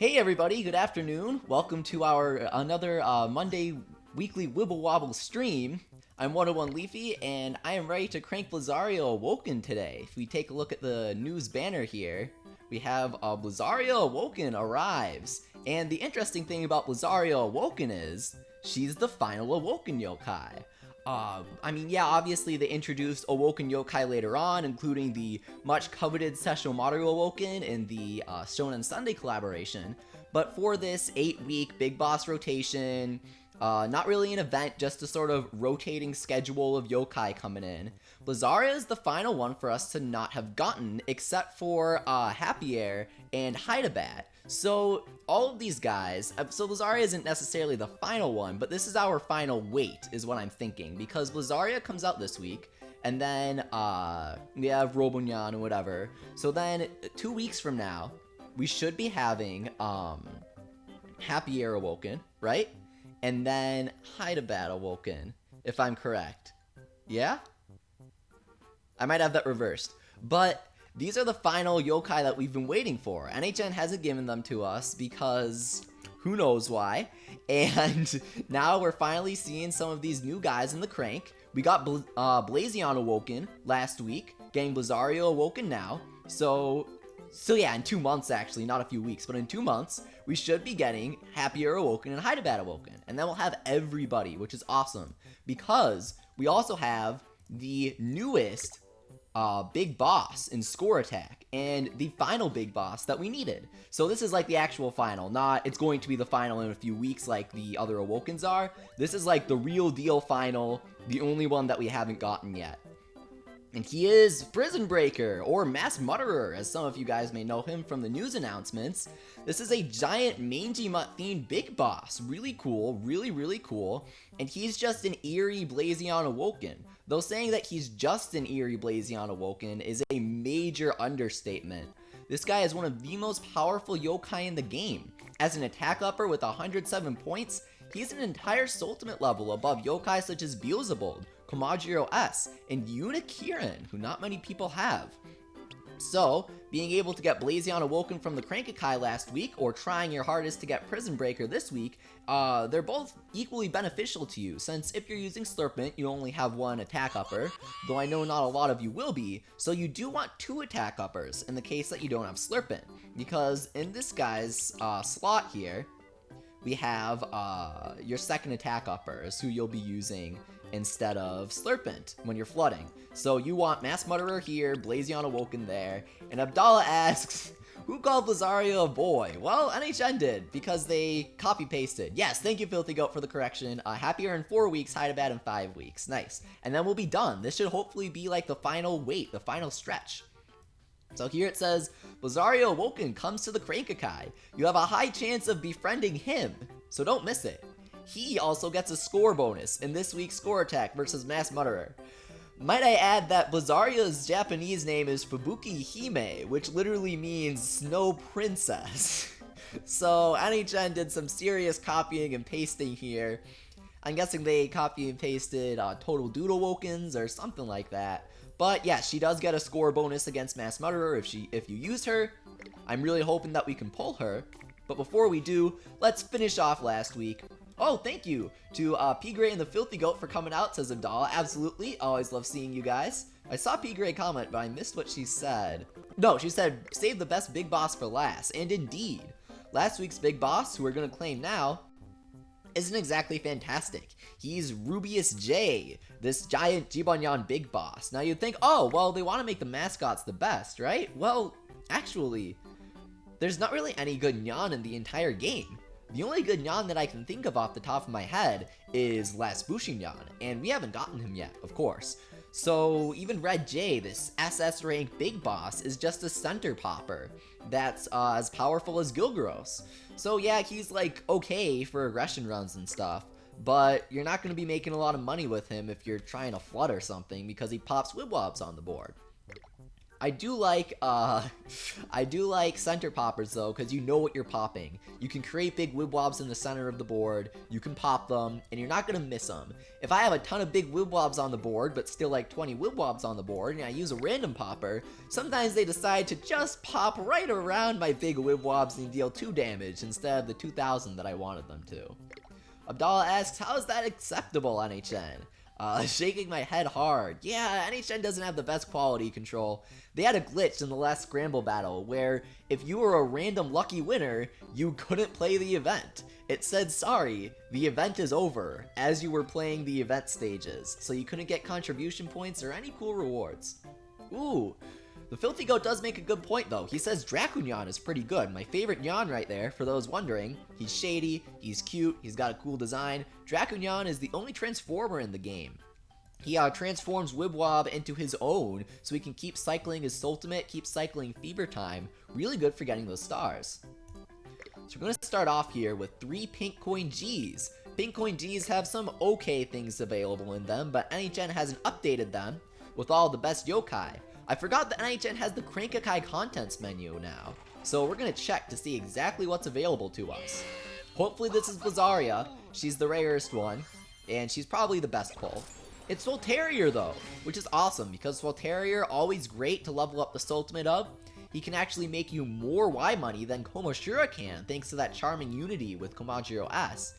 Hey everybody, good afternoon. Welcome to our another Monday weekly Wibble Wobble stream. I'm 101 Leafy, and I am ready to crank Blizzaria Awoken today. If we take a look at the news banner here, we have Blizzaria Awoken arrives. And the interesting thing about Blizzaria Awoken is, she's the final Awoken Yo-Kai. Yeah, obviously they introduced Awoken Yo-Kai later on, including the much coveted Sesshomaru Awoken in the Shonen Sunday collaboration. But for this 8-week Big Boss rotation, not really an event, just a sort of rotating schedule of yokai coming in, Blizzaria is the final one for us to not have gotten, except for Happy Air and Hydabat. So, all of these guys, so Blizzaria isn't necessarily the final one, but this is our final wait, is what I'm thinking, because Blizzaria comes out this week, and then, we have Robonyan and whatever, so then, 2 weeks from now, we should be having, Happy Air Awoken, right? And then, Hydabat Awoken, if I'm correct. Yeah? I might have that reversed, but these are the final yokai that we've been waiting for. NHN hasn't given them to us because who knows why. And now we're finally seeing some of these new guys in the crank. We got Blazzion Awoken last week, getting Blizzaria Awoken now. So yeah, in 2 months actually, not a few weeks, but in 2 months, we should be getting Happy Air Awoken and Hydabat Awoken. And then we'll have everybody, which is awesome. Because we also have the newest big boss in Score Attack, and the final big boss that we needed. So this is like the actual final, not it's going to be the final in a few weeks like the other Awokens are. This is like the real deal final, the only one that we haven't gotten yet. And he is Prison Breaker, or Mass Mutterer, as some of you guys may know him from the news announcements. This is a giant mangy mutt themed big boss. Really cool, really cool. And he's just an eerie Blazzion Awoken. Though saying that he's just an eerie Blazzion Awoken is a major understatement. This guy is one of the most powerful yokai in the game. As an attack upper with 107 points, he's an entire Ultimate level above yokai such as Beelzebub, Komajiro S, and Unikirin, who not many people have. So, being able to get Blazzion Awoken from the Crankakai last week, or trying your hardest to get Prison Breaker this week, they're both equally beneficial to you, since if you're using Slurpment, you only have one attack upper, though I know not a lot of you will be, so you do want 2 attack uppers in the case that you don't have Slurpment, because in this guy's slot here, we have your second attack uppers, who you'll be using instead of Slurpment when you're flooding. So you want Mass Mutterer here, Blazzion Awoken there, and Abdallah asks, who called Blizzaria a boy? Well, NHN did, because they copy-pasted. Yes, thank you, Filthy Goat, for the correction. Happier in 4 weeks, Hydabat in 5 weeks. Nice. And then we'll be done. This should hopefully be like the final wait, the final stretch. So here it says, Blizzaria Awoken comes to the Crankakai. You have a high chance of befriending him, so don't miss it. He also gets a score bonus in this week's Score Attack versus Mass Mutterer. Might I add that Blizzaria's Japanese name is Fubuki Hime, which literally means Snow Princess. So NHN did some serious copying and pasting here. I'm guessing they copy and pasted Total Doodle Awokens or something like that. But yeah, she does get a score bonus against Mass Mutterer if you use her. I'm really hoping that we can pull her. But before we do, let's finish off last week. Oh, thank you to P. Gray and the Filthy Goat for coming out, says Abdallah. Absolutely, always love seeing you guys. I saw P. Gray comment, but I missed what she said. No, she said, save the best big boss for last. And indeed, last week's big boss, who we're going to claim now, isn't exactly fantastic. He's Rubius J, this giant Jibanyan big boss. Now you'd think, oh, well, they want to make the mascots the best, right? Well, actually, there's not really any good Nyan in the entire game. The only good Nyan that I can think of off the top of my head is Last Bushi Nyan, and we haven't gotten him yet, of course. So even Red J, this SS rank big boss, is just a center popper that's as powerful as Gilgaros. So yeah, he's like okay for aggression runs and stuff, but you're not going to be making a lot of money with him if you're trying to flood or something because he pops Wibwobs on the board. I do like center poppers though, because you know what you're popping. You can create big wibwobs in the center of the board, you can pop them, and you're not gonna miss them. If I have a ton of big wibwobs on the board, but still like 20 wibwobs on the board, and I use a random popper, sometimes they decide to just pop right around my big wibwobs and deal 2 damage instead of the 2,000 that I wanted them to. Abdallah asks, how is that acceptable, NHN? Shaking my head hard. Yeah, NHN doesn't have the best quality control. They had a glitch in the last Scramble battle where if you were a random lucky winner, you couldn't play the event. It said, sorry, the event is over, as you were playing the event stages, so you couldn't get contribution points or any cool rewards. Ooh, the Filthy Goat does make a good point though. He says Dracunyan is pretty good. My favorite Nyan right there, for those wondering. He's shady, he's cute, he's got a cool design. Dracunyan is the only transformer in the game. He transforms Wibwob into his own, so he can keep cycling his ultimate, keep cycling Fever Time. Really good for getting those stars. So we're going to start off here with 3 Pink Coin Gs. Pink Coin Gs have some okay things available in them, but NHN hasn't updated them with all the best yokai. I forgot that NHN has the Crank-a-kai contents menu now, so we're going to check to see exactly what's available to us. Hopefully this is Bazaria. She's the rarest one, and she's probably the best pull. It's Solterrier though, which is awesome because Solterrier, always great to level up the ultimate of. He can actually make you more Y money than Komoshura can, thanks to that charming unity with Komajiro S.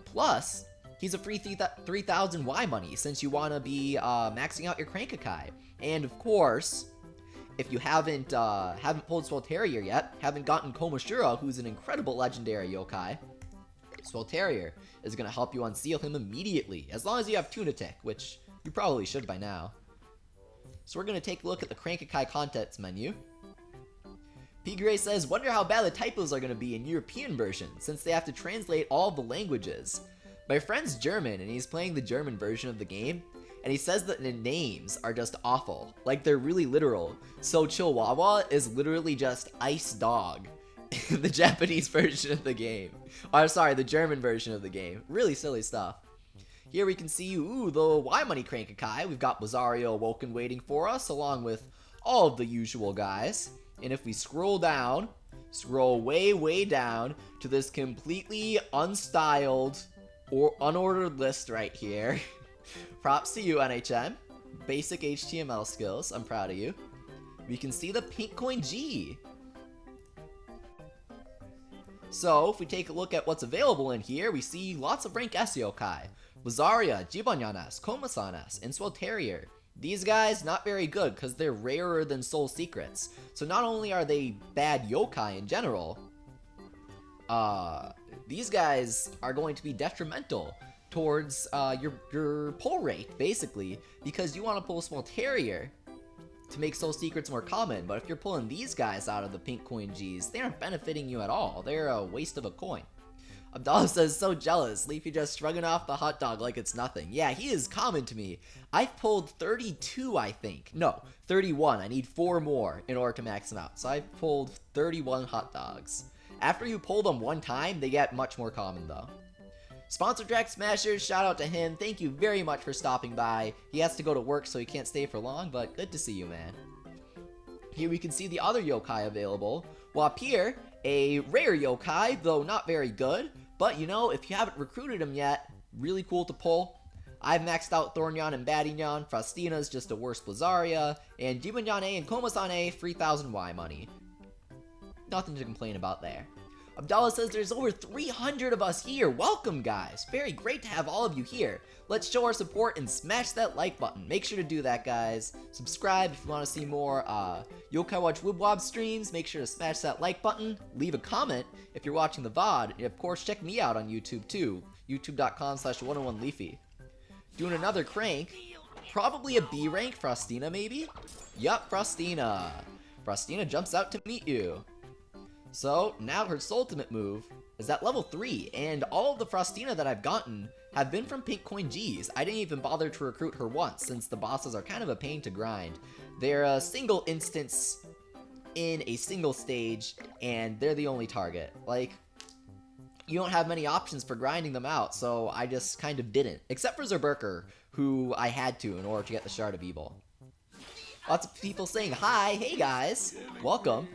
Plus, he's a free 3,000 Y money since you want to be maxing out your Crank-a-kai. And of course, if you haven't pulled Solterrier yet, haven't gotten Komoshura, who's an incredible legendary yokai, Solterrier is going to help you unseal him immediately, as long as you have Tunatic, which you probably should by now. So we're going to take a look at the Crank-a-kai contents menu. P. Gray says, wonder how bad the typos are going to be in European version, since they have to translate all of the languages. My friend's German, and he's playing the German version of the game, and he says that the names are just awful, like they're really literal. So Chihuahua is literally just Ice Dog. The Japanese version of the game. Or sorry, the German version of the game. Really silly stuff. Here we can see, ooh, the Y Money Crank-a-kai. We've got Blizzaria Awoken waiting for us, along with all of the usual guys. And if we scroll down, scroll way, way down to this completely unstyled or unordered list right here. Props to you, NHN. Basic HTML skills. I'm proud of you. We can see the Pink Coin G. So, if we take a look at what's available in here, we see lots of rank S yokai. Bazaria, Jibanyan-S, Komasan-S, and Solterrier. These guys, not very good, because they're rarer than Soul Secrets. So not only are they bad yokai in general, these guys are going to be detrimental towards your pull rate, basically, because you want to pull Solterrier to make Soul Secrets more common, but if you're pulling these guys out of the Pink Coin Gs, they aren't benefiting you at all. They're a waste of a coin. Abdallah says, so jealous. Leafy just shrugging off the hot dog like it's nothing. Yeah, he is common to me. I've pulled 32, I think. No, 31. I need 4 more in order to max them out. So I've pulled 31 hot dogs. After you pull them one time, they get much more common though. Sponsor Drac Smashers, shout out to him. Thank you very much for stopping by. He has to go to work, so he can't stay for long, but good to see you, man. Here we can see the other yokai available. Wapir, a rare yokai, though not very good. But, you know, if you haven't recruited him yet, really cool to pull. I've maxed out Thornyan and Baddinyan. Frostina's just a worse Blizzaria. And Jibanyan-A and Komasan-A, 3,000 Y money. Nothing to complain about there. Abdallah says there's over 300 of us here. Welcome, guys. Very great to have all of you here. Let's show our support and smash that like button. Make sure to do that, guys. Subscribe if you want to see more Yo-kai Watch Wibble Wobble streams. Make sure to smash that like button. Leave a comment if you're watching the VOD. And of course, check me out on YouTube too. YouTube.com/101Leafy. Doing another crank. Probably a B rank. Frostina, maybe? Yup, Frostina. Frostina jumps out to meet you. So, now her ultimate move is at level 3, and all of the Frostina that I've gotten have been from Pink Coin Gs. I didn't even bother to recruit her once, since the bosses are kind of a pain to grind. They're a single instance in a single stage, and they're the only target. Like, you don't have many options for grinding them out, so I just kind of didn't. Except for Zerberker, who I had to in order to get the Shard of Evil. Lots of people saying hi. Hey guys, welcome.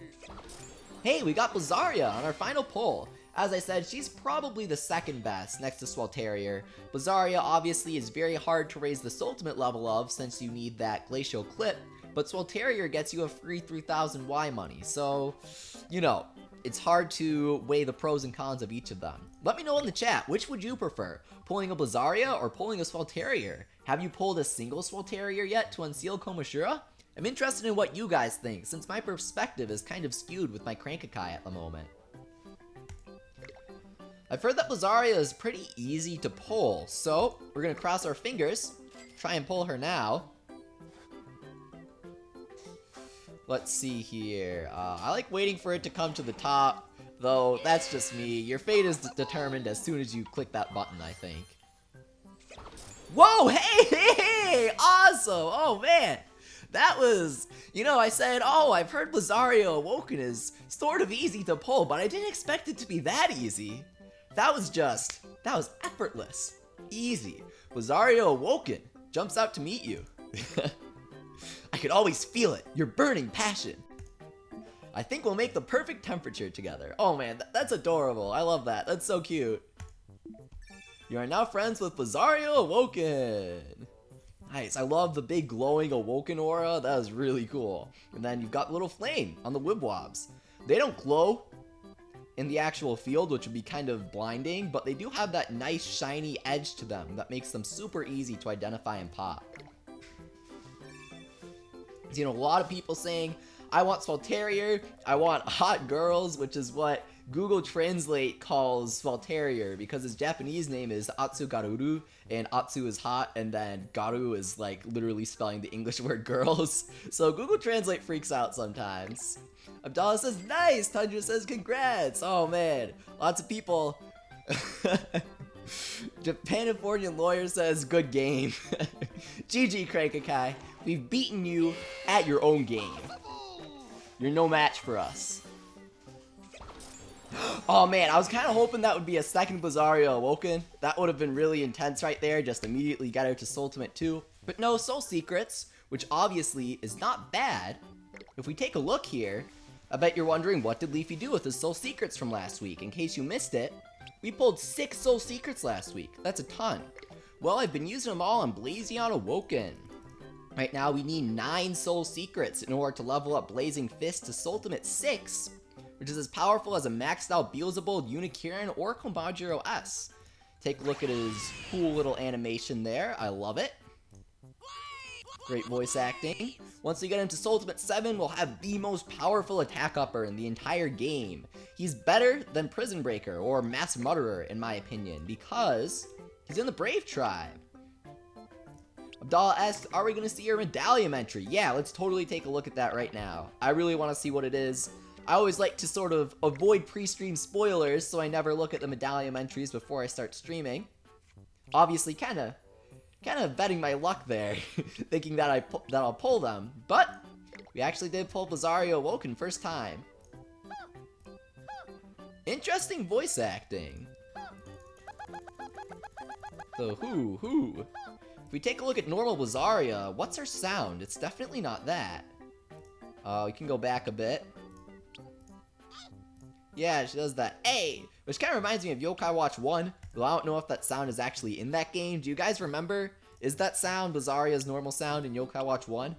Hey, we got Bazaria on our final pull. As I said, she's probably the second best next to Swelterior. Bazaria obviously is very hard to raise the ultimate level of since you need that Glacial Clip, but Swelterior gets you a free 3000 Y money, so, you know, it's hard to weigh the pros and cons of each of them. Let me know in the chat, which would you prefer? Pulling a Bazaria or pulling a Swelterior? Have you pulled a single Swelterior yet to unseal Komashura? I'm interested in what you guys think, since my perspective is kind of skewed with my Crankakai at the moment. I've heard that Bazaria is pretty easy to pull, so we're gonna cross our fingers, try and pull her now. Let's see here. I like waiting for it to come to the top, though that's just me. Your fate is determined as soon as you click that button, I think. Whoa, hey, awesome, oh man. That was, you know, I said, oh, I've heard Blizzaria Awoken is sort of easy to pull, but I didn't expect it to be that easy. That was effortless. Easy. Blizzaria Awoken jumps out to meet you. I could always feel it, your burning passion. I think we'll make the perfect temperature together. Oh man, that's adorable. I love that. That's so cute. You are now friends with Blizzaria Awoken. Nice, I love the big glowing Awoken aura, that is really cool. And then you've got the little flame on the Wibwobs. They don't glow in the actual field, which would be kind of blinding, but they do have that nice shiny edge to them that makes them super easy to identify and pop. You know, a lot of people saying, I want Swelterior, I want hot girls, which is what Google Translate calls Swelterior, because his Japanese name is Atsu Garuru, and Atsu is hot, and then Garu is like literally spelling the English word girls. So Google Translate freaks out sometimes. Abdallah says, nice! Tundra says, congrats! Oh man, lots of people. Japanifornian lawyer says, good game. GG, Crankakai. We've beaten you at your own game. You're no match for us. Oh man, I was kind of hoping that would be a second Bazaria Awoken. That would have been really intense right there, just immediately got out to Soultimate 2. But no, Soul Secrets, which obviously is not bad. If we take a look here, I bet you're wondering what did Leafy do with his Soul Secrets from last week. In case you missed it, we pulled 6 Soul Secrets last week. That's a ton. Well, I've been using them all on Blazing Awoken. Right now, we need 9 Soul Secrets in order to level up Blazing Fist to Soultimate 6, which is as powerful as a maxed out Beelzebub, Unikirin, or Komajiro S. Take a look at his cool little animation there. I love it. Great voice acting. Once we get into Soultimate 7, we'll have the most powerful attack upper in the entire game. He's better than Prison Breaker or Mass Murderer, in my opinion, because he's in the Brave Tribe. Abdallah asks, are we going to see your Medallion entry? Yeah, let's totally take a look at that right now. I really want to see what it is. I always like to sort of avoid pre-stream spoilers, so I never look at the Medallion entries before I start streaming. Obviously, kind of betting my luck there, thinking that I'll pull them. But we actually did pull Bazaria Awoken first time. Interesting voice acting. So who? If we take a look at normal Bazaria, what's her sound? It's definitely not that. We can go back a bit. Yeah, she does that A, which kind of reminds me of Yo-Kai Watch 1, though I don't know if that sound is actually in that game. Do you guys remember? Is that sound Bazaria's normal sound in Yo-Kai Watch 1?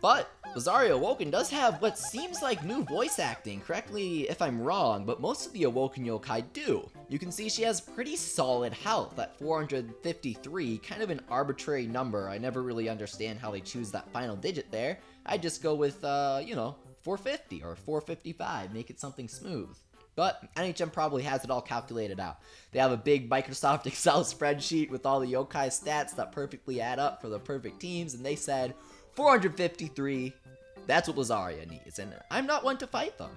But Bazaria Awoken does have what seems like new voice acting. Correct me if I'm wrong, but most of the Awoken Yo-Kai do. You can see she has pretty solid health at 453, kind of an arbitrary number. I never really understand how they choose that final digit there. I just go with, you know, 450 or 455, make it something smooth. But NHM probably has it all calculated out. They have a big Microsoft Excel spreadsheet with all the Yo-Kai stats that perfectly add up for the perfect teams, and they said 453, that's what Blizzaria needs, and I'm not one to fight them.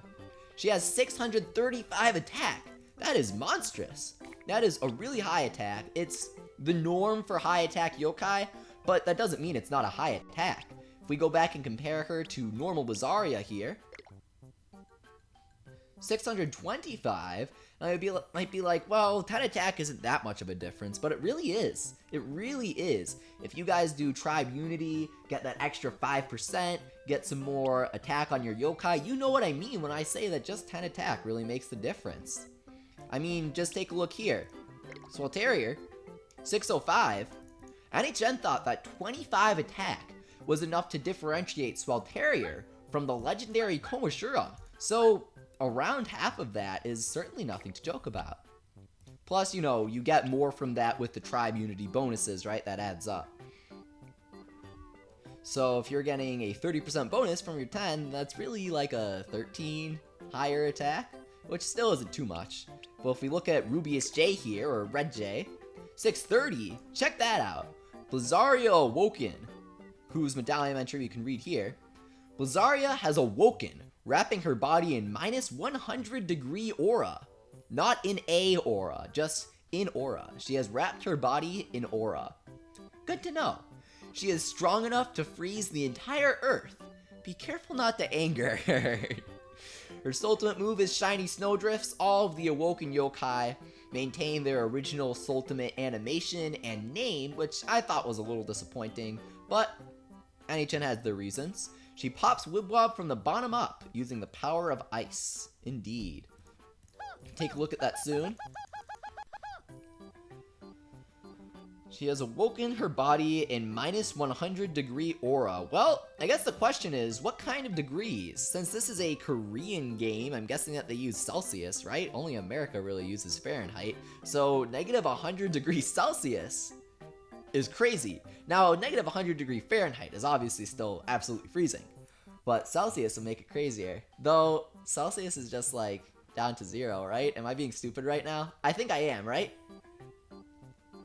She has 635 attack. That is monstrous. That is a really high attack. It's the norm for high attack Yo-Kai, but that doesn't mean it's not a high attack. If we go back and compare her to normal Bazaria here, 625. Might be like, well, 10 attack isn't that much of a difference, but it really is. It really is. If you guys do Tribe Unity, get that extra 5%, get some more attack on your yokai, you know what I mean when I say that just 10 attack really makes the difference. I mean, just take a look here. Swalterior, 605. NHN thought that 25 attack was enough to differentiate Swalterior from the legendary Komashura, so around half of that is certainly nothing to joke about. Plus, you know, you get more from that with the Tribe Unity bonuses, right? That adds up. So if you're getting a 30% bonus from your 10, that's really like a 13 higher attack, which still isn't too much. But if we look at Rubius J here, or Red J, 630, check that out. Blizzaria Awoken, whose medallion entry you can read here. Blizzaria has awoken, wrapping her body in minus 100 degree aura. Not in a aura, just in aura. She has wrapped her body in aura. Good to know. She is strong enough to freeze the entire earth. Be careful not to anger her. Her ultimate move is Shiny Snowdrifts. All of the Awoken Yo-Kai maintain their original ultimate animation and name, which I thought was a little disappointing, but NHN has their reasons. She pops Wibwob from the bottom up, using the power of ice. Indeed. Take a look at that soon. She has awoken her body in minus 100 degree aura. Well, I guess the question is, what kind of degrees? Since this is a Korean game, I'm guessing that they use Celsius, right? Only America really uses Fahrenheit. So, negative 100 degrees Celsius is crazy. Now, negative 100 degree Fahrenheit is obviously still absolutely freezing, but Celsius will make it crazier. Though, Celsius is just like down to 0, right? Am I being stupid right now? I think I am, right?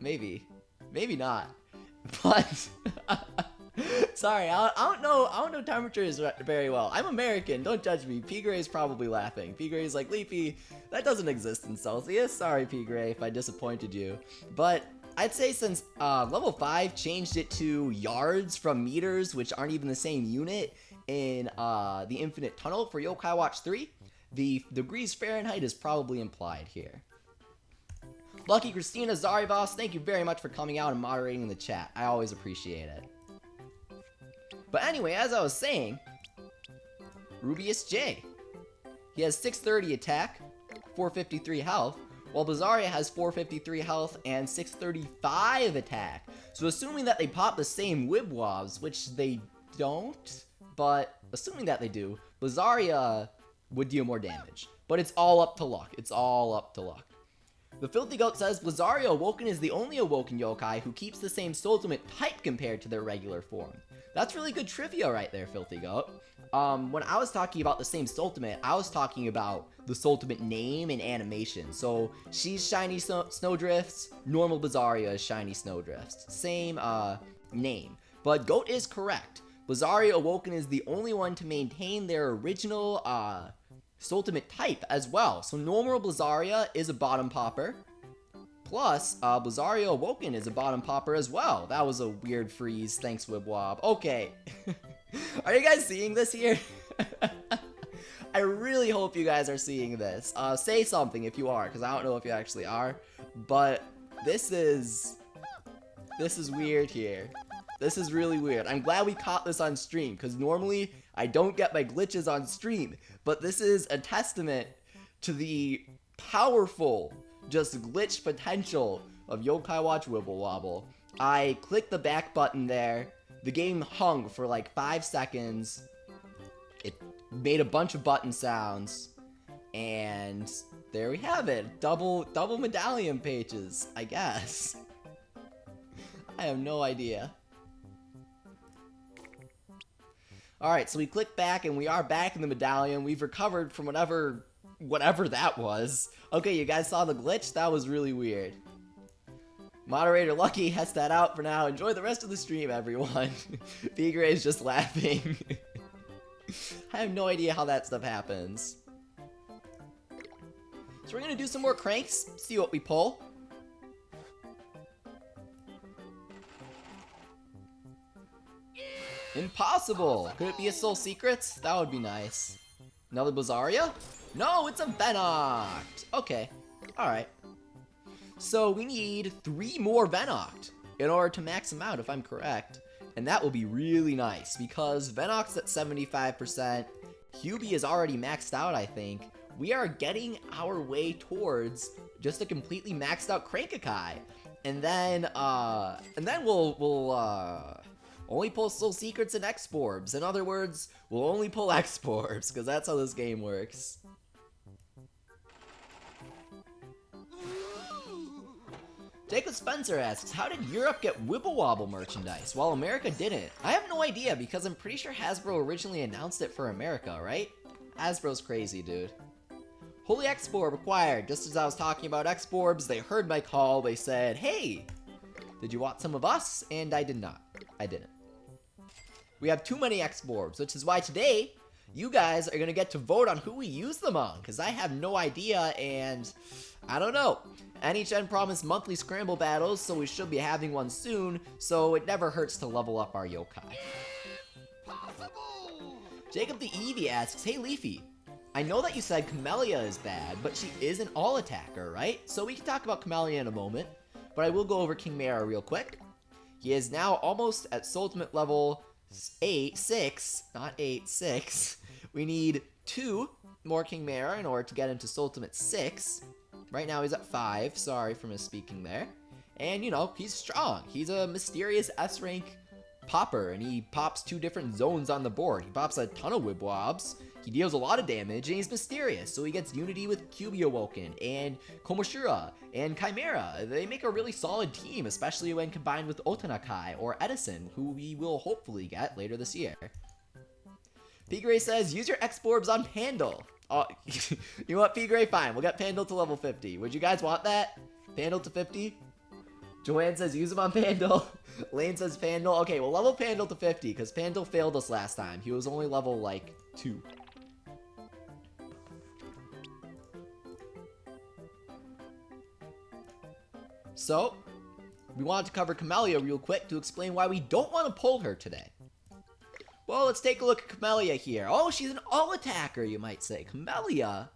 Maybe. Maybe not. But, sorry, I don't know temperatures very well. I'm American, don't judge me. P-Gray is probably laughing. P-Gray's like, Leafy, that doesn't exist in Celsius. Sorry, P-Gray, if I disappointed you. But I'd say since level 5 changed it to yards from meters, which aren't even the same unit in the Infinite Tunnel for Yo-Kai Watch 3, the degrees Fahrenheit is probably implied here. Lucky Christina Zaribos, thank you very much for coming out and moderating in the chat. I always appreciate it. But anyway, as I was saying, Rubius J. He has 630 attack, 453 health, while Bazaria has 453 health and 635 attack. So assuming that they pop the same Wibwobs, which they don't, but assuming that they do, Bazaria would deal more damage. But it's all up to luck. It's all up to luck. The Filthy Goat says, Blizzaria Awoken is the only Awoken Yo-Kai who keeps the same ultimate type compared to their regular form. That's really good trivia right there, Filthy Goat. When I was talking about the same ultimate, I was talking about the ultimate name and animation. So, she's Shiny Snowdrifts, normal Bazaria is Shiny Snowdrifts. Same, name. But Goat is correct. Blizzaria Awoken is the only one to maintain their original, ultimate type as well. So normal Blizzaria is a bottom popper. Plus, Blizzaria Awoken is a bottom popper as well. That was a weird freeze. Thanks, Wibwob. Okay. Are you guys seeing this here? I really hope you guys are seeing this. Say something if you are, because I don't know if you actually are. But this is weird here. This is really weird. I'm glad we caught this on stream, because normally I don't get my glitches on stream, but this is a testament to the powerful, just glitch potential of Yo-Kai Watch Wibble Wobble. I clicked the back button there, the game hung for like 5 seconds, it made a bunch of button sounds, and there we have it. Double medallion pages, I guess. I have no idea. Alright, so we click back and we are back in the medallion. We've recovered from whatever that was. Okay, you guys saw the glitch? That was really weird. Moderator Lucky has that out for now. Enjoy the rest of the stream, everyone. P-Gray is just laughing. I have no idea how that stuff happens. So we're gonna do some more cranks, see what we pull. Impossible! Could it be a Soul Secrets? That would be nice. Another Bazaria? No, it's a Venoct! Okay, alright. So we need 3 more Venoct in order to max them out, if I'm correct. And that will be really nice, because Venoct's at 75%, Hubie is already maxed out, I think. We are getting our way towards just a completely maxed out Crank-a-kai. And then we'll only pull Soul Secrets and X-Orbs. In other words, we'll only pull X-Orbs, because that's how this game works. Jacob Spencer asks, how did Europe get Wibble Wobble merchandise while America didn't? I have no idea, because I'm pretty sure Hasbro originally announced it for America, right? Hasbro's crazy, dude. Holy X-Orb acquired. Just as I was talking about X-Orbs, they heard my call. They said, hey, did you want some of us? And I did not. I didn't. We have too many X-Orbs, which is why today, you guys are going to get to vote on who we use them on, because I have no idea, and I don't know. NHN promised monthly scramble battles, so we should be having one soon, so it never hurts to level up our Yo-Kai. Jacob the Eevee asks, hey Leafy, I know that you said Camellia is bad, but she is an all-attacker, right? So we can talk about Camellia in a moment, but I will go over King Mara real quick. He is now almost at Soultimate level 6, not 8, 6. We need 2 more King Mara in order to get him to Soultimate 6. Right now he's at 5, sorry for misspeaking there. And, you know, he's strong. He's a mysterious S-rank popper, and he pops 2 different zones on the board. He pops a ton of Wibwobs, he deals a lot of damage, and he's mysterious, so he gets unity with QB Awoken, and Komoshura, and Chimera. They make a really solid team, especially when combined with Otanakai, or Edison, who we will hopefully get later this year. Pigray says, use your X-Orbs on Pandal. Oh, you know what, Pigray? Fine, we'll get Pandal to level 50. Would you guys want that? Pandal to 50? Joanne says, use him on Pandal. Lane says, Pandal. Okay, we'll level Pandal to 50, because Pandal failed us last time. He was only level, like, 2. So, we wanted to cover Camellia real quick to explain why we don't want to pull her today. Well, let's take a look at Camellia here. Oh, she's an all-attacker, you might say. Camellia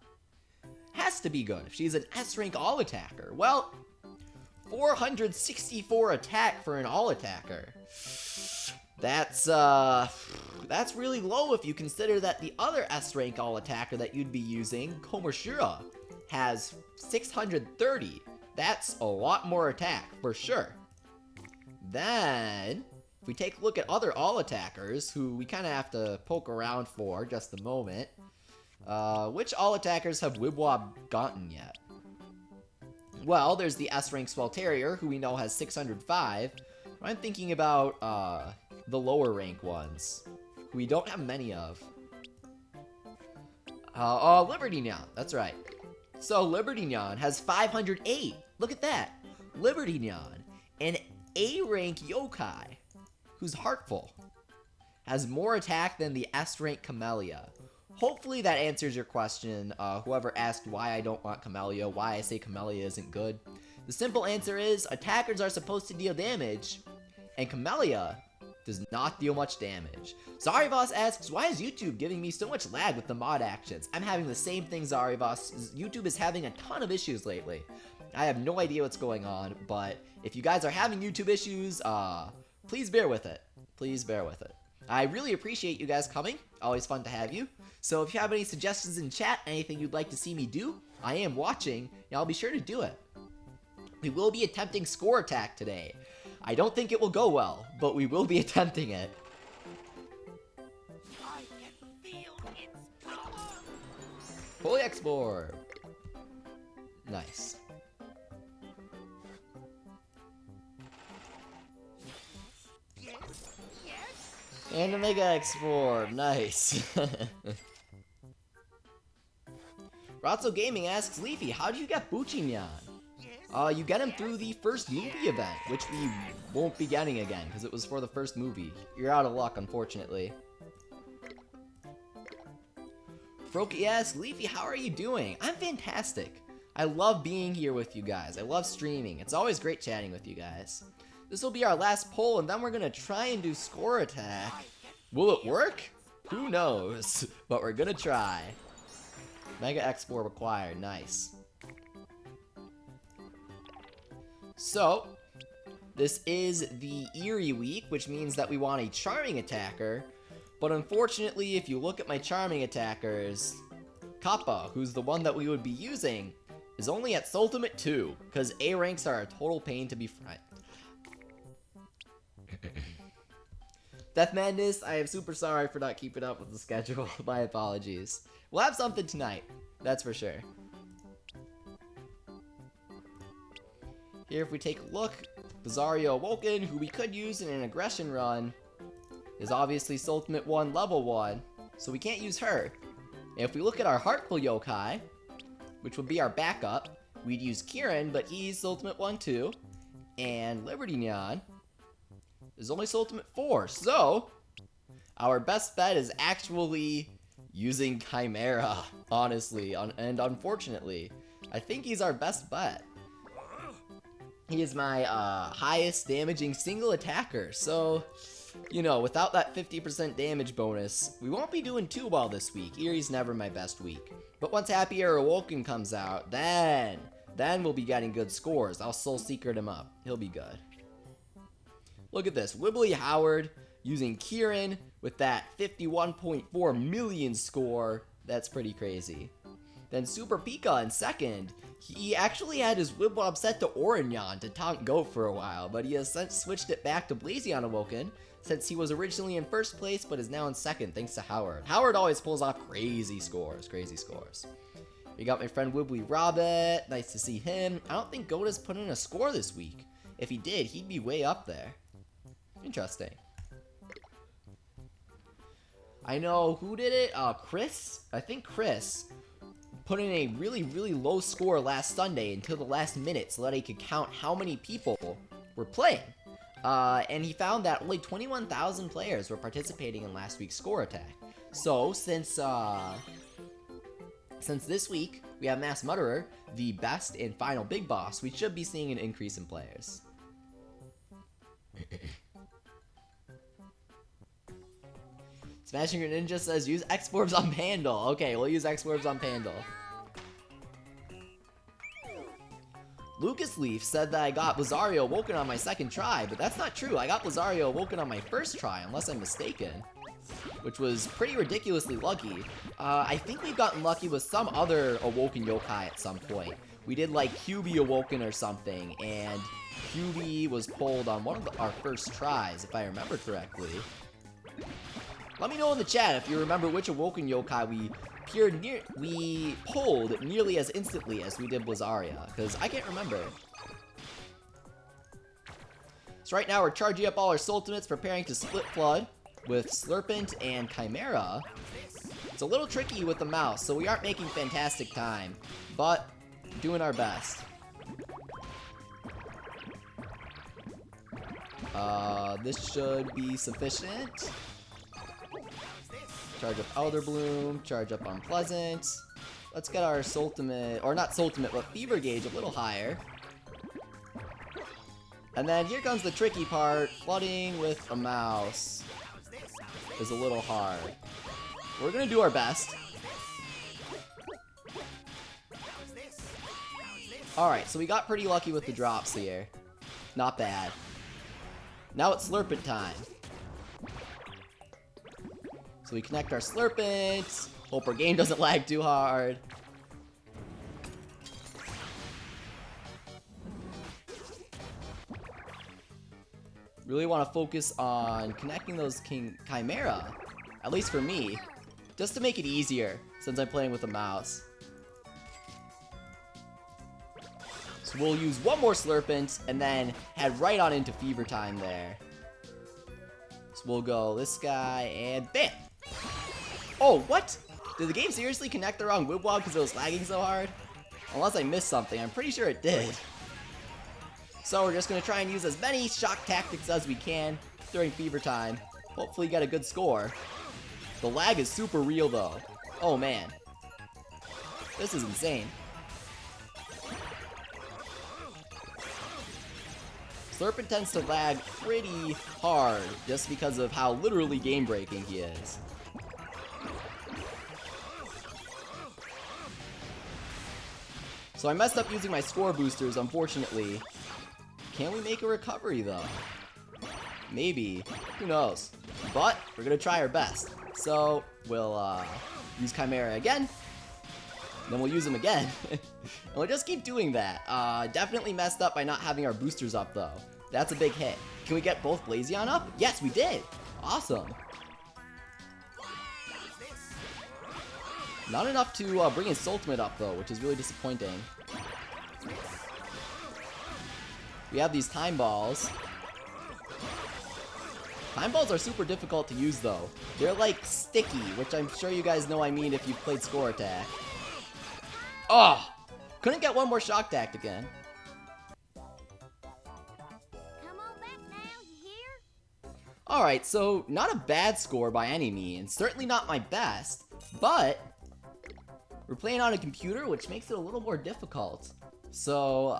has to be good if she's an S-rank all-attacker. Well, 464 attack for an all-attacker. That's really low if you consider that the other S-rank all-attacker that you'd be using, Komoshura, has 630. That's a lot more attack, for sure. Then, if we take a look at other all-attackers, who we kind of have to poke around for just a moment, which all-attackers have Wibwob gotten yet? Well, there's the S-rank Swelterior, who we know has 605. I'm thinking about the lower rank ones, who we don't have many of. Liberty Nyan, that's right. So Liberty Nyan has 508. Look at that. Liberty Nyan, an A-rank Yo-Kai, who's Heartful, has more attack than the S-rank Camellia. Hopefully that answers your question, whoever asked why I don't want Camellia, why I say Camellia isn't good. The simple answer is, attackers are supposed to deal damage, and Camellia does not deal much damage. Zarivos asks, why is YouTube giving me so much lag with the mod actions? I'm having the same thing, Zarivos. YouTube is having a ton of issues lately. I have no idea what's going on, but if you guys are having YouTube issues, please bear with it. Please bear with it. I really appreciate you guys coming. Always fun to have you. So if you have any suggestions in chat, anything you'd like to see me do, I am watching, and I'll be sure to do it. We will be attempting Score Attack today. I don't think it will go well, but we will be attempting it. I can feel its power. Holy X-Orb. Nice. And a Mega X-Orb, nice. Ratso Gaming asks, Leafy, how do you get Buchinyan? You get him through the first movie event, which we won't be getting again, because it was for the first movie. You're out of luck, unfortunately. Froki asks, Leafy, how are you doing? I'm fantastic. I love being here with you guys. I love streaming. It's always great chatting with you guys. This will be our last poll, and then we're gonna try and do Score Attack. Will it work? Who knows? But we're gonna try. Mega Export required. Nice. So, this is the Eerie week, which means that we want a Charming attacker. But unfortunately, if you look at my Charming attackers, Kappa, who's the one that we would be using, is only at Ultimate 2, because A ranks are a total pain to befriend. Death Madness, I am super sorry for not keeping up with the schedule. My apologies. We'll have something tonight, that's for sure. Here, if we take a look, Bazaria Awoken, who we could use in an aggression run, is obviously Ultimate 1, Level 1, so we can't use her. And if we look at our Heartful Yo-Kai, which would be our backup, we'd use Kieran, but he's Ultimate 1 too. And Liberty Neon is only Ultimate 4, so our best bet is actually using Chimera, honestly, and unfortunately. I think he's our best bet. He is my highest damaging single attacker, so, you know, without that 50% damage bonus, we won't be doing too well this week. Eerie's never my best week. But once Happier Awoken comes out, then we'll be getting good scores. I'll Soul Secret him up. He'll be good. Look at this. Wibbly Howard using Kieran with that 51.4 million score. That's pretty crazy. Then Super Pika in second. He actually had his Wibwob set to Orignon to taunt Goat for a while, but he has since switched it back to Blizzaria Awoken since he was originally in first place but is now in second thanks to Howard. Howard always pulls off crazy scores, We got my friend Wibbly Rabbit, nice to see him. I don't think Goat has put in a score this week. If he did, he'd be way up there. Interesting. I know who did it? Chris? I think Chris put in a really, really low score last Sunday until the last minute so that he could count how many people were playing. And he found that only 21,000 players were participating in last week's score attack. So, since this week we have Mass Mutterer, the best and final big boss, we should be seeing an increase in players. Smashing Your Ninja says use X-Forbs on Pandal. Okay, we'll use X-Forbs on Pandal. Lucas Leaf said that I got Blizzaria Awoken on my second try, but that's not true. I got Blizzaria Awoken on my first try, unless I'm mistaken. Which was pretty ridiculously lucky. I think we've gotten lucky with some other Awoken Yo-Kai at some point. We did like QB Awoken or something, and QB was pulled on one of our first tries, if I remember correctly. Let me know in the chat if you remember which Awoken Yo-Kai we pulled nearly as instantly as we did Blizzaria, because I can't remember. So right now we're charging up all our Ultimates, preparing to split Flood with Slurpent and Chimera. It's a little tricky with the mouse, so we aren't making fantastic time, but doing our best. This should be sufficient. Charge up Elder Bloom, charge up Unpleasant. Let's get our Ultimate, or not Ultimate, but Fever Gauge a little higher. And then here comes the tricky part. Flooding with a mouse is a little hard. We're gonna do our best. Alright, so we got pretty lucky with the drops here. Not bad. Now it's Slurpent time. So we connect our Slurpent. Hope our game doesn't lag too hard. Really want to focus on connecting those Chimera, at least for me, just to make it easier since I'm playing with a mouse. So we'll use one more Slurpent and then head right on into Fever time there. So we'll go this guy and bam! Oh, what? Did the game seriously connect the wrong Wibwob because it was lagging so hard? Unless I missed something, I'm pretty sure it did. So we're just going to try and use as many shock tactics as we can during Fever time. Hopefully get a good score. The lag is super real though. Oh man. This is insane. Slurpent tends to lag pretty hard just because of how literally game-breaking he is. So I messed up using my score boosters, unfortunately. Can we make a recovery, though? Maybe. Who knows? But we're gonna try our best. So we'll use Chimera again. Then we'll use him again. And we'll just keep doing that. Definitely messed up by not having our boosters up, though. That's a big hit. Can we get both Blazion up? Yes, we did! Awesome. Not enough to bring his ultimate up, though, which is really disappointing. We have these time balls. Time balls are super difficult to use, though. They're like sticky, which I'm sure you guys know I mean if you've played Score Attack. Oh! Couldn't get one more shock tact again. Alright, so not a bad score by any means. Certainly not my best, but we're playing on a computer, which makes it a little more difficult. So,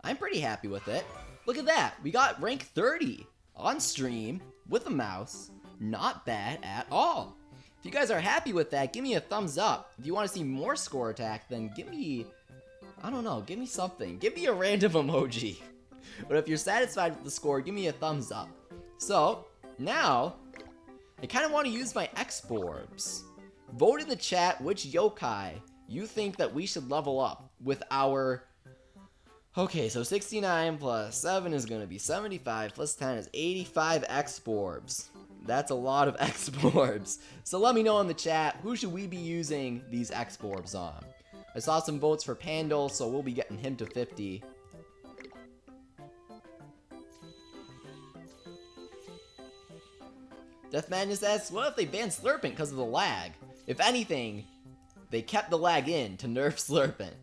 I'm pretty happy with it. Look at that! We got rank 30 on stream with a mouse. Not bad at all. If you guys are happy with that, give me a thumbs up. If you want to see more Score Attack, then give me, I don't know, give me something. Give me a random emoji. But if you're satisfied with the score, give me a thumbs up. So, now, I kind of want to use my X-Forbs. Vote in the chat which yokai you think that we should level up with our... Okay, so 69 plus 7 is going to be 75, plus 10 is 85 X-Forbs. That's a lot of X-Forbs. So let me know in the chat, who should we be using these X-Forbs on? I saw some votes for Pandal, so we'll be getting him to 50. Death Madness asks, what if they banned Slurpent because of the lag? If anything, they kept the lag in to nerf Slurpent.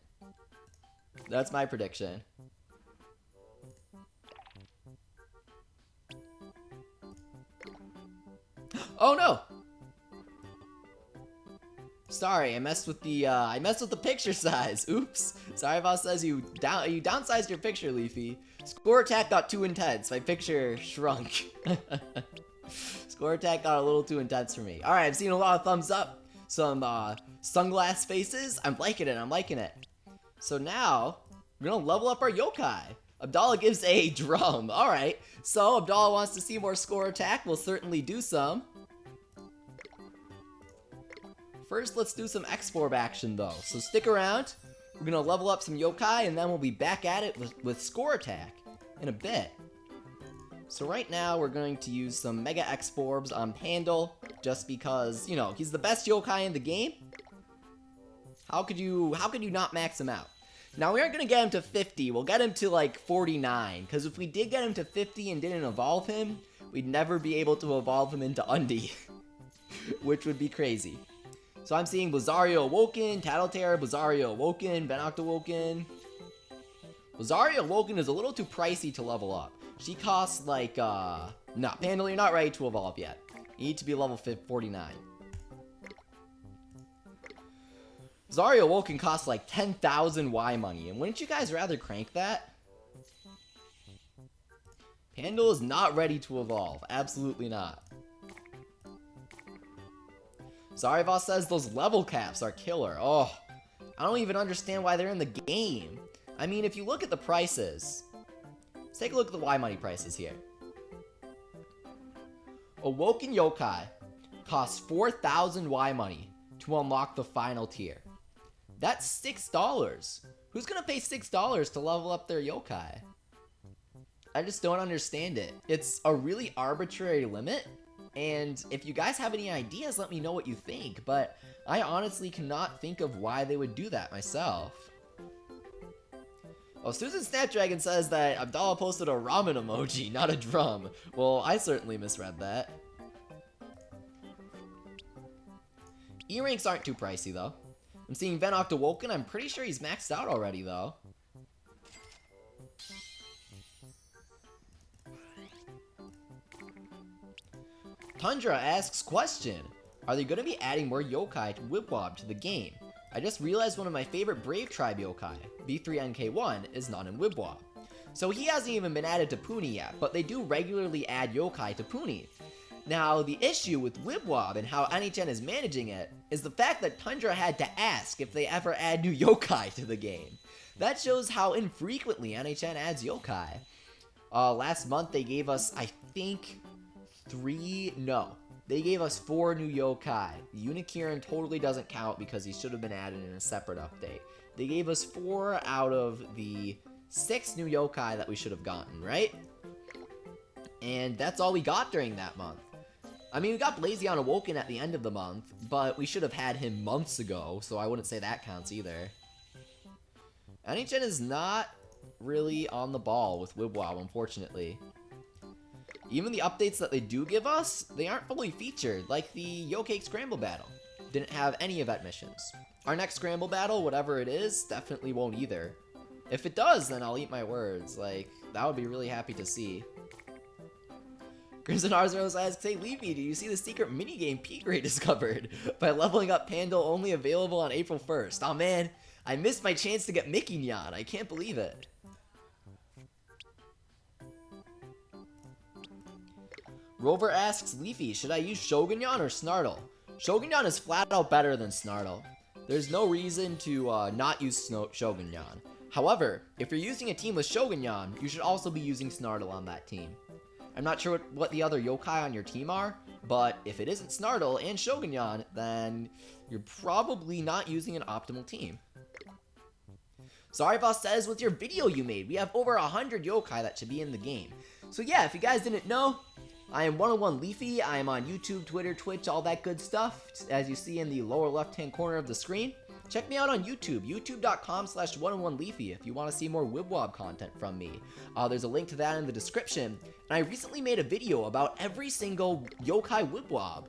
That's my prediction. Oh no! Sorry, I messed with the picture size. Oops. Sorry, Boss says you downsized your picture, Leafy. Score Attack got too intense. My picture shrunk. Score Attack got a little too intense for me. Alright, I've seen a lot of thumbs up. Some sunglass faces. I'm liking it, I'm liking it. So now, we're gonna level up our yokai. Abdallah gives a drum. Alright, so Abdallah wants to see more Score Attack. We'll certainly do some. First, let's do some X-Forb action, though. So stick around. We're gonna level up some yokai, and then we'll be back at it with Score Attack in a bit. So right now, we're going to use some Mega X-Forbs on Pandal, just because, you know, he's the best yokai in the game. How could you not max him out? Now, we aren't gonna get him to 50, we'll get him to, like, 49, because if we did get him to 50 and didn't evolve him, we'd never be able to evolve him into Undi, which would be crazy. So I'm seeing Blizzaria Awoken, Tattletale, Blizzaria Awoken, Venoct Awoken. Blizzaria Awoken is a little too pricey to level up. She costs like, no, Pandal, you're not ready to evolve yet. You need to be level 49. Blizzaria Awoken costs like 10,000 Y money, and wouldn't you guys rather crank that? Pandal is not ready to evolve, absolutely not. Zarivas says those level caps are killer. Oh, I don't even understand why they're in the game. I mean, if you look at the prices, let's take a look at the Y money prices here. Awoken Yo-Kai costs 4,000 Y money to unlock the final tier. That's $6. Who's gonna pay $6 to level up their yokai? I just don't understand it. It's a really arbitrary limit, and if you guys have any ideas, let me know what you think, but I honestly cannot think of why they would do that myself. Oh, Susan Snapdragon says that Abdallah posted a ramen emoji, not a drum. Well, I certainly misread that. E-ranks aren't too pricey, though. I'm seeing Venoct Awoken. I'm pretty sure he's maxed out already, though. Tundra asks, question, are they going to be adding more yokai to Wibwob to the game? I just realized one of my favorite Brave Tribe yokai, B3NK1, is not in Wibwob. So he hasn't even been added to Puni yet, but they do regularly add yokai to Puni. Now, the issue with Wibwob and how NHN is managing it is the fact that Tundra had to ask if they ever add new yokai to the game. That shows how infrequently NHN adds yokai. Last month they gave us, I think, they gave us 4 new yokai. Unikirin totally doesn't count because he should have been added in a separate update. They gave us 4 out of the 6 new yokai that we should have gotten, right? And that's all we got during that month. I mean, we got Blizzaria Awoken at the end of the month, but we should have had him months ago, so I wouldn't say that counts either. NHN is not really on the ball with Wibwob, unfortunately. Even the updates that they do give us, they aren't fully featured, like the Yo-kai Scramble Battle. Didn't have any event missions. Our next Scramble Battle, whatever it is, definitely won't either. If it does, then I'll eat my words. Like, that would be really happy to see. Crimson Arzeros asks, hey Leafy, do you see the secret minigame P-Grade discovered? By leveling up Pandal, only available on April 1st. Aw man, I missed my chance to get Megaan. I can't believe it. Rover asks, Leafy, should I use Shogunyan or Snartle? Shogunyan is flat out better than Snartle. There's no reason to not use Shogunyan. However, if you're using a team with Shogunyan, you should also be using Snartle on that team. I'm not sure what the other yokai on your team are, but if it isn't Snartle and Shogunyan, then you're probably not using an optimal team. Sorry Boss says, with your video you made, we have over 100 yokai that should be in the game. So yeah, if you guys didn't know, I am 101 Leafy. I am on YouTube, Twitter, Twitch, all that good stuff, as you see in the lower left-hand corner of the screen. Check me out on YouTube, youtube.com/101Leafy if you want to see more Wibwob content from me. There's a link to that in the description. And I recently made a video about every single Yo-kai Wibwob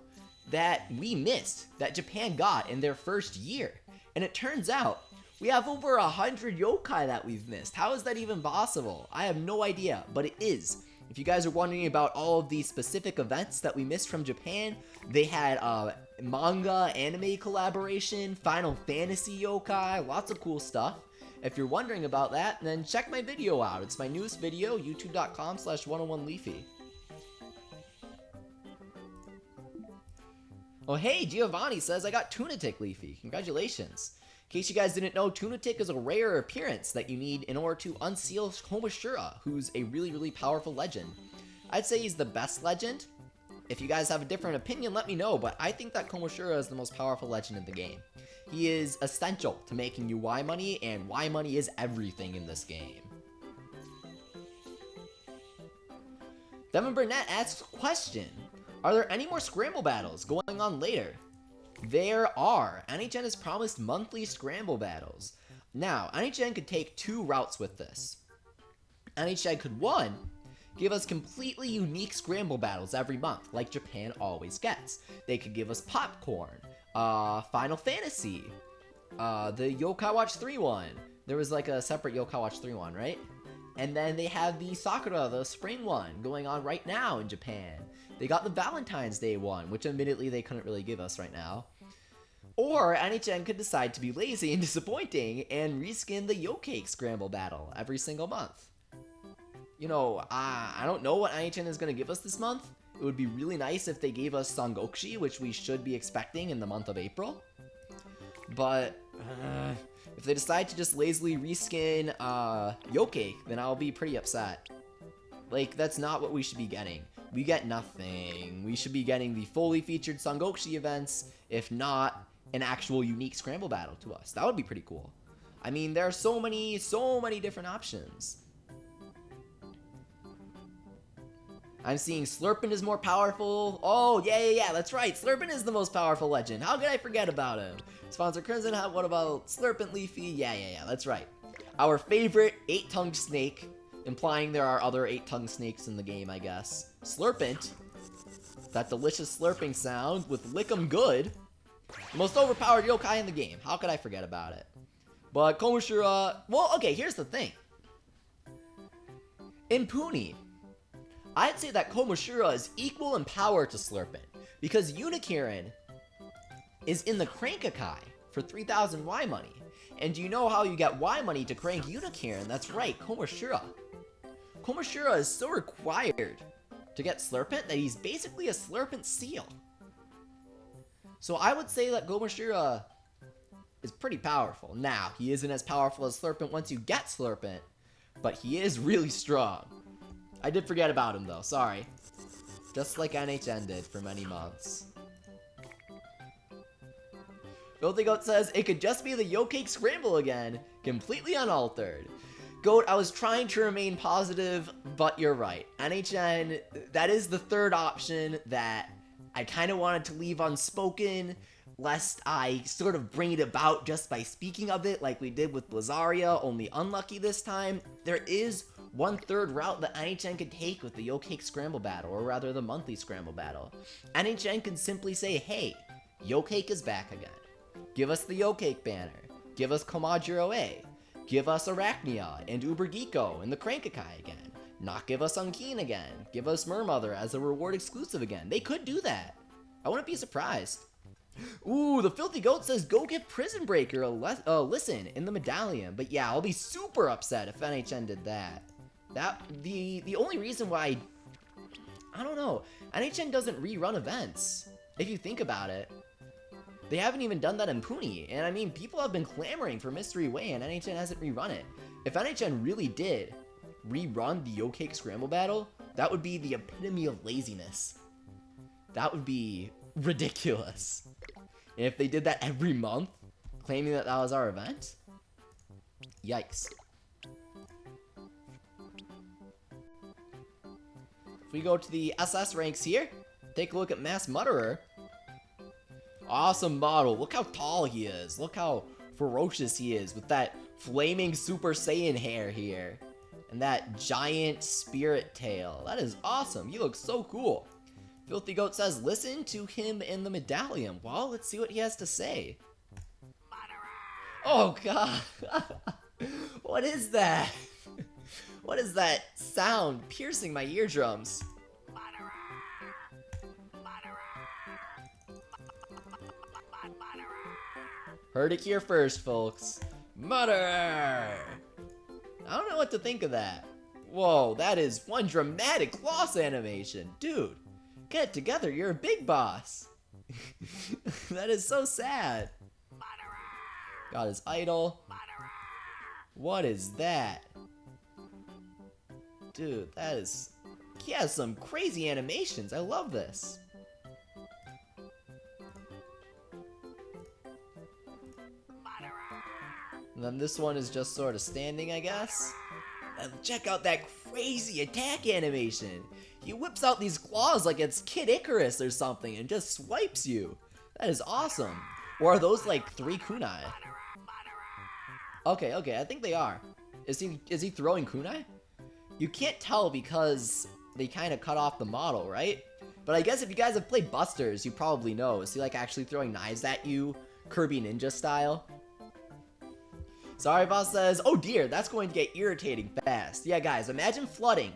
that we missed, that Japan got in their first year. And it turns out, we have over 100 yokai that we've missed. How is that even possible? I have no idea, but it is. If you guys are wondering about all of the specific events that we missed from Japan, they had manga, anime collaboration, Final Fantasy yokai, lots of cool stuff. If you're wondering about that, then check my video out. It's my newest video, youtube.com/101Leafy. Oh hey, Giovanni says, I got Tunatic, Leafy. Congratulations. In case you guys didn't know, Tunatic is a rare appearance that you need in order to unseal Komashura, who's a really, really powerful legend. I'd say he's the best legend. If you guys have a different opinion, let me know, but I think that Komashura is the most powerful legend in the game. He is essential to making you Y money, and Y money is everything in this game. Devin Burnett asks, question, are there any more Scramble battles going on later? There are. NHN has promised monthly Scramble battles. Now, NHN could take 2 routes with this. NHN could, 1, give us completely unique Scramble battles every month, like Japan always gets. They could give us Popcorn, Final Fantasy, the Yo-kai Watch 3 one. There was like a separate Yo-kai Watch 3 one, right? And then they have the Sakura, the spring one, going on right now in Japan. They got the Valentine's Day one, which admittedly they couldn't really give us right now. Or NHN could decide to be lazy and disappointing and reskin the Yo-kai Scramble battle every single month. You know, I don't know what NHN is going to give us this month. It would be really nice if they gave us Sangokshi, which we should be expecting in the month of April. But if they decide to just lazily reskin Yo-kai, then I'll be pretty upset. Like, that's not what we should be getting. We get nothing. We should be getting the fully featured Sangokshi events, if not an actual unique Scramble battle to us. That would be pretty cool. I mean, there are so many different options. I'm seeing Slurpin is more powerful. Oh, yeah, that's right. Slurpin is the most powerful legend. How could I forget about him? Sponsor Crimson, what about Slurpin, Leafy? Yeah, that's right. Our favorite 8-tongued snake, implying there are other 8-tongued snakes in the game, I guess. Slurpint, that delicious slurping sound with Lick'em Good, the most overpowered yokai in the game. How could I forget about it? But Komashura, well, okay, here's the thing. In Puni, I'd say that Komashura is equal in power to Slurpin, because Unikirin is in the Crank-a-kai for 3,000 Y money. And do you know how you get Y money to crank Unikirin? That's right, Komashura. Komashura is so required to get Slurpent that he's basically a Slurpent seal. So I would say that Gomashira is pretty powerful. Now, he isn't as powerful as Slurpent once you get Slurpent, but he is really strong. I did forget about him though, sorry. Just like NHN did for many months. Filthy Goat says, it could just be the Yo-kai Scramble again, completely unaltered. Goat, I was trying to remain positive, but you're right. NHN, that is the third option that I kind of wanted to leave unspoken, lest I sort of bring it about just by speaking of it, like we did with Blizzaria, only unlucky this time. There is one third route that NHN could take with the Yo-kai Scramble battle, or rather the monthly Scramble battle. NHN can simply say, hey, Yo-kai is back again. Give us the Yo-kai banner. Give us Komajiro A. Give us Arachnia and Uber Geeko and the Crankakai again. Not give us Unkeen again. Give us Mermother as a reward exclusive again. They could do that. I wouldn't be surprised. Ooh, the Filthy Goat says, go give Prison Breaker a listen in the Medallion. But yeah, I'll be super upset if NHN did that. The only reason why, I don't know, NHN doesn't rerun events. If you think about it. They haven't even done that in Puni, and I mean, people have been clamoring for Mystery Way, and NHN hasn't rerun it. If NHN really did rerun the Yo-kai Scramble battle, that would be the epitome of laziness. That would be ridiculous. And if they did that every month, claiming that that was our event, yikes. If we go to the SS ranks here, take a look at Mass Mutterer. Awesome model. Look how tall he is. Look how ferocious he is with that flaming Super Saiyan hair here. And that giant spirit tail. That is awesome. He looks so cool. Filthy Goat says, listen to him in the Medallion. Well, let's see what he has to say. Oh, God. What is that? What is that sound piercing my eardrums? Heard it here first, folks. Mutterer! I don't know what to think of that. Whoa, that is one dramatic gloss animation. Dude, get it together, you're a big boss. That is so sad. Got his idol. What is that? Dude, that is... He has some crazy animations. I love this. And then this one is just sort of standing, I guess. And check out that crazy attack animation. He whips out these claws like it's Kid Icarus or something and just swipes you. That is awesome. Or are those like 3 kunai? Okay, I think they are. Is he throwing kunai? You can't tell because they kind of cut off the model, right? But I guess if you guys have played Busters, you probably know. Is he like actually throwing knives at you, Kirby Ninja style? Sorry, Boss says, oh dear, that's going to get irritating fast. Yeah, guys, imagine flooding.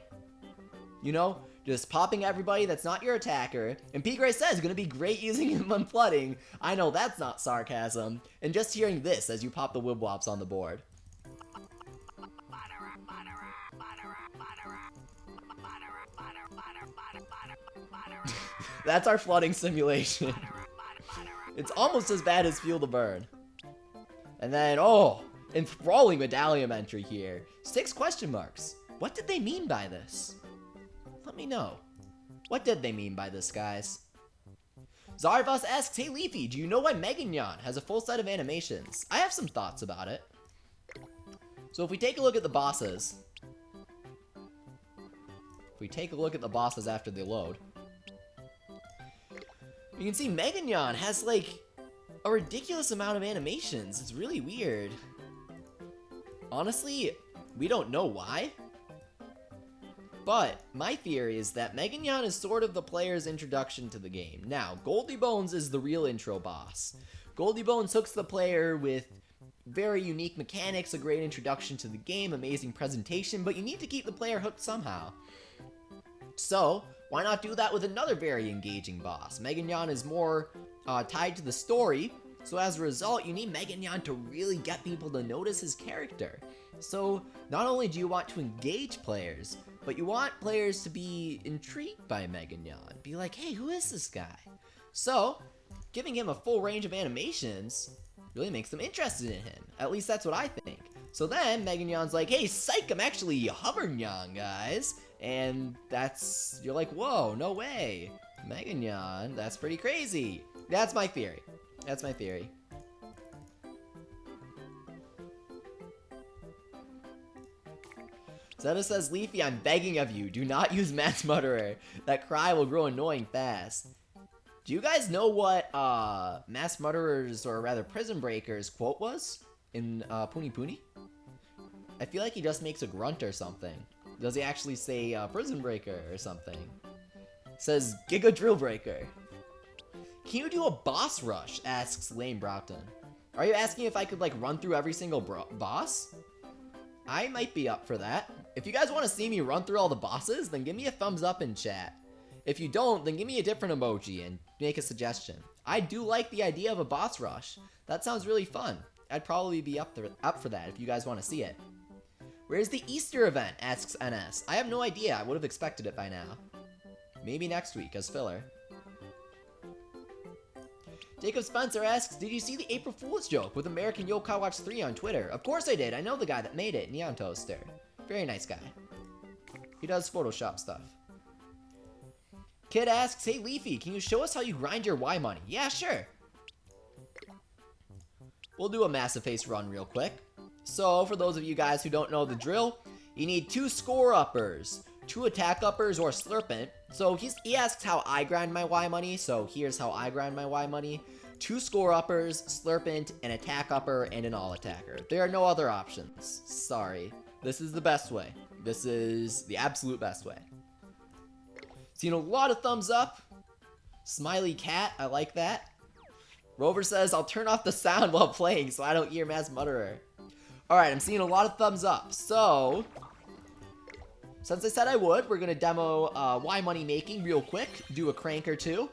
You know, just popping everybody that's not your attacker. And P. Gray says, gonna be great using him on flooding. I know that's not sarcasm. And just hearing this as you pop the Wibwops on the board. That's our flooding simulation. It's almost as bad as Fuel the Burn. And then, oh, enthralling Medallion entry here. 6 question marks. What did they mean by this? Let me know. What did they mean by this, guys? Zarvas asks, hey Leafy, do you know why Megaan has a full set of animations? I have some thoughts about it. So if we take a look at the bosses. If we take a look at the bosses after they load. You can see Megaan has like a ridiculous amount of animations. It's really weird. Honestly, we don't know why. But my theory is that Megaan is sort of the player's introduction to the game. Now, Goldie Bones is the real intro boss. Goldie Bones hooks the player with very unique mechanics, a great introduction to the game, amazing presentation, but you need to keep the player hooked somehow. So, why not do that with another very engaging boss? Megaan is more tied to the story, so as a result, you need Megaan to really get people to notice his character. So, not only do you want to engage players, but you want players to be intrigued by Megaan. Be like, hey, who is this guy? So, giving him a full range of animations really makes them interested in him. At least that's what I think. So then, Megaan's like, hey, psych, I'm actually Hovernyan, guys. And you're like, whoa, no way. Megaan, that's pretty crazy. That's my theory. That's my theory. Zeta says, Leafy, I'm begging of you, do not use Mass Mutterer. That cry will grow annoying fast. Do you guys know what Mass Mutterer's, or rather Prison Breaker's quote was in Puni Puni? I feel like he just makes a grunt or something. Does he actually say Prison Breaker or something? Says Giga Drill Breaker. Can you do a boss rush? Asks Lane Broughton. Are you asking if I could like run through every single boss? I might be up for that. If you guys want to see me run through all the bosses, then give me a thumbs up in chat. If you don't, then give me a different emoji and make a suggestion. I do like the idea of a boss rush. That sounds really fun. I'd probably be up for that if you guys want to see it. Where's the Easter event? Asks NS. I have no idea. I would have expected it by now. Maybe next week as filler. Jacob Spencer asks, did you see the April Fool's joke with American Yo-Kai Watch 3 on Twitter? Of course I did. I know the guy that made it, Neon Toaster. Very nice guy. He does Photoshop stuff. Kid asks, hey Leafy, can you show us how you grind your Y money? Yeah, sure. We'll do a massive face run real quick. So, for those of you guys who don't know the drill, you need 2 score uppers, 2 attack uppers, or slurpant. So, he asks how I grind my Y money, so here's how I grind my Y money. 2 score uppers, slurpant, an attack upper, and an all attacker. There are no other options. Sorry. This is the best way. This is the absolute best way. Seen a lot of thumbs up. Smiley cat, I like that. Rover says, I'll turn off the sound while playing so I don't hear Mass Mutterer. Alright, I'm seeing a lot of thumbs up. So, since I said I would, we're going to demo Y money making real quick, do a crank or two,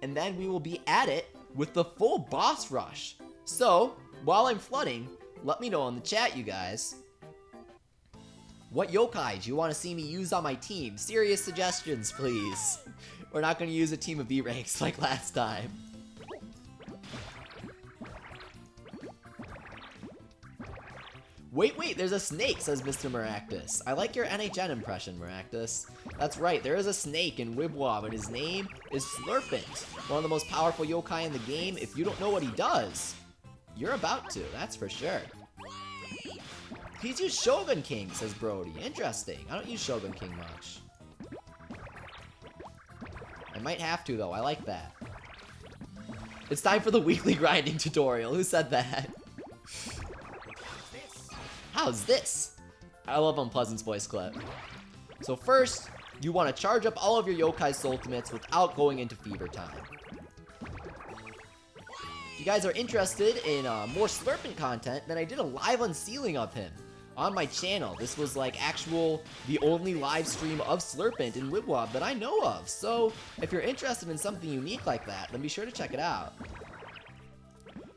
and then we will be at it with the full boss rush. So, while I'm flooding, let me know in the chat, you guys. What yokai do you want to see me use on my team? Serious suggestions, please. We're not going to use a team of B-ranks like last time. Wait, there's a snake, says Mr. Maractus. I like your NHN impression, Maractus. That's right, there is a snake in Wibwob, and his name is Slurpant. One of the most powerful yokai in the game. If you don't know what he does, you're about to, that's for sure. He's used Shogun King, says Brody. Interesting. I don't use Shogun King much. I might have to, though. I like that. It's time for the weekly grinding tutorial. Who said that? How's this? I love Unpleasant's voice clip. So first, you want to charge up all of your Yokai's ultimates without going into fever time. If you guys are interested in more Slurpant content, then I did a live unsealing of him on my channel. This was like the only live stream of Slurpant in Wibwob that I know of. So if you're interested in something unique like that, then be sure to check it out.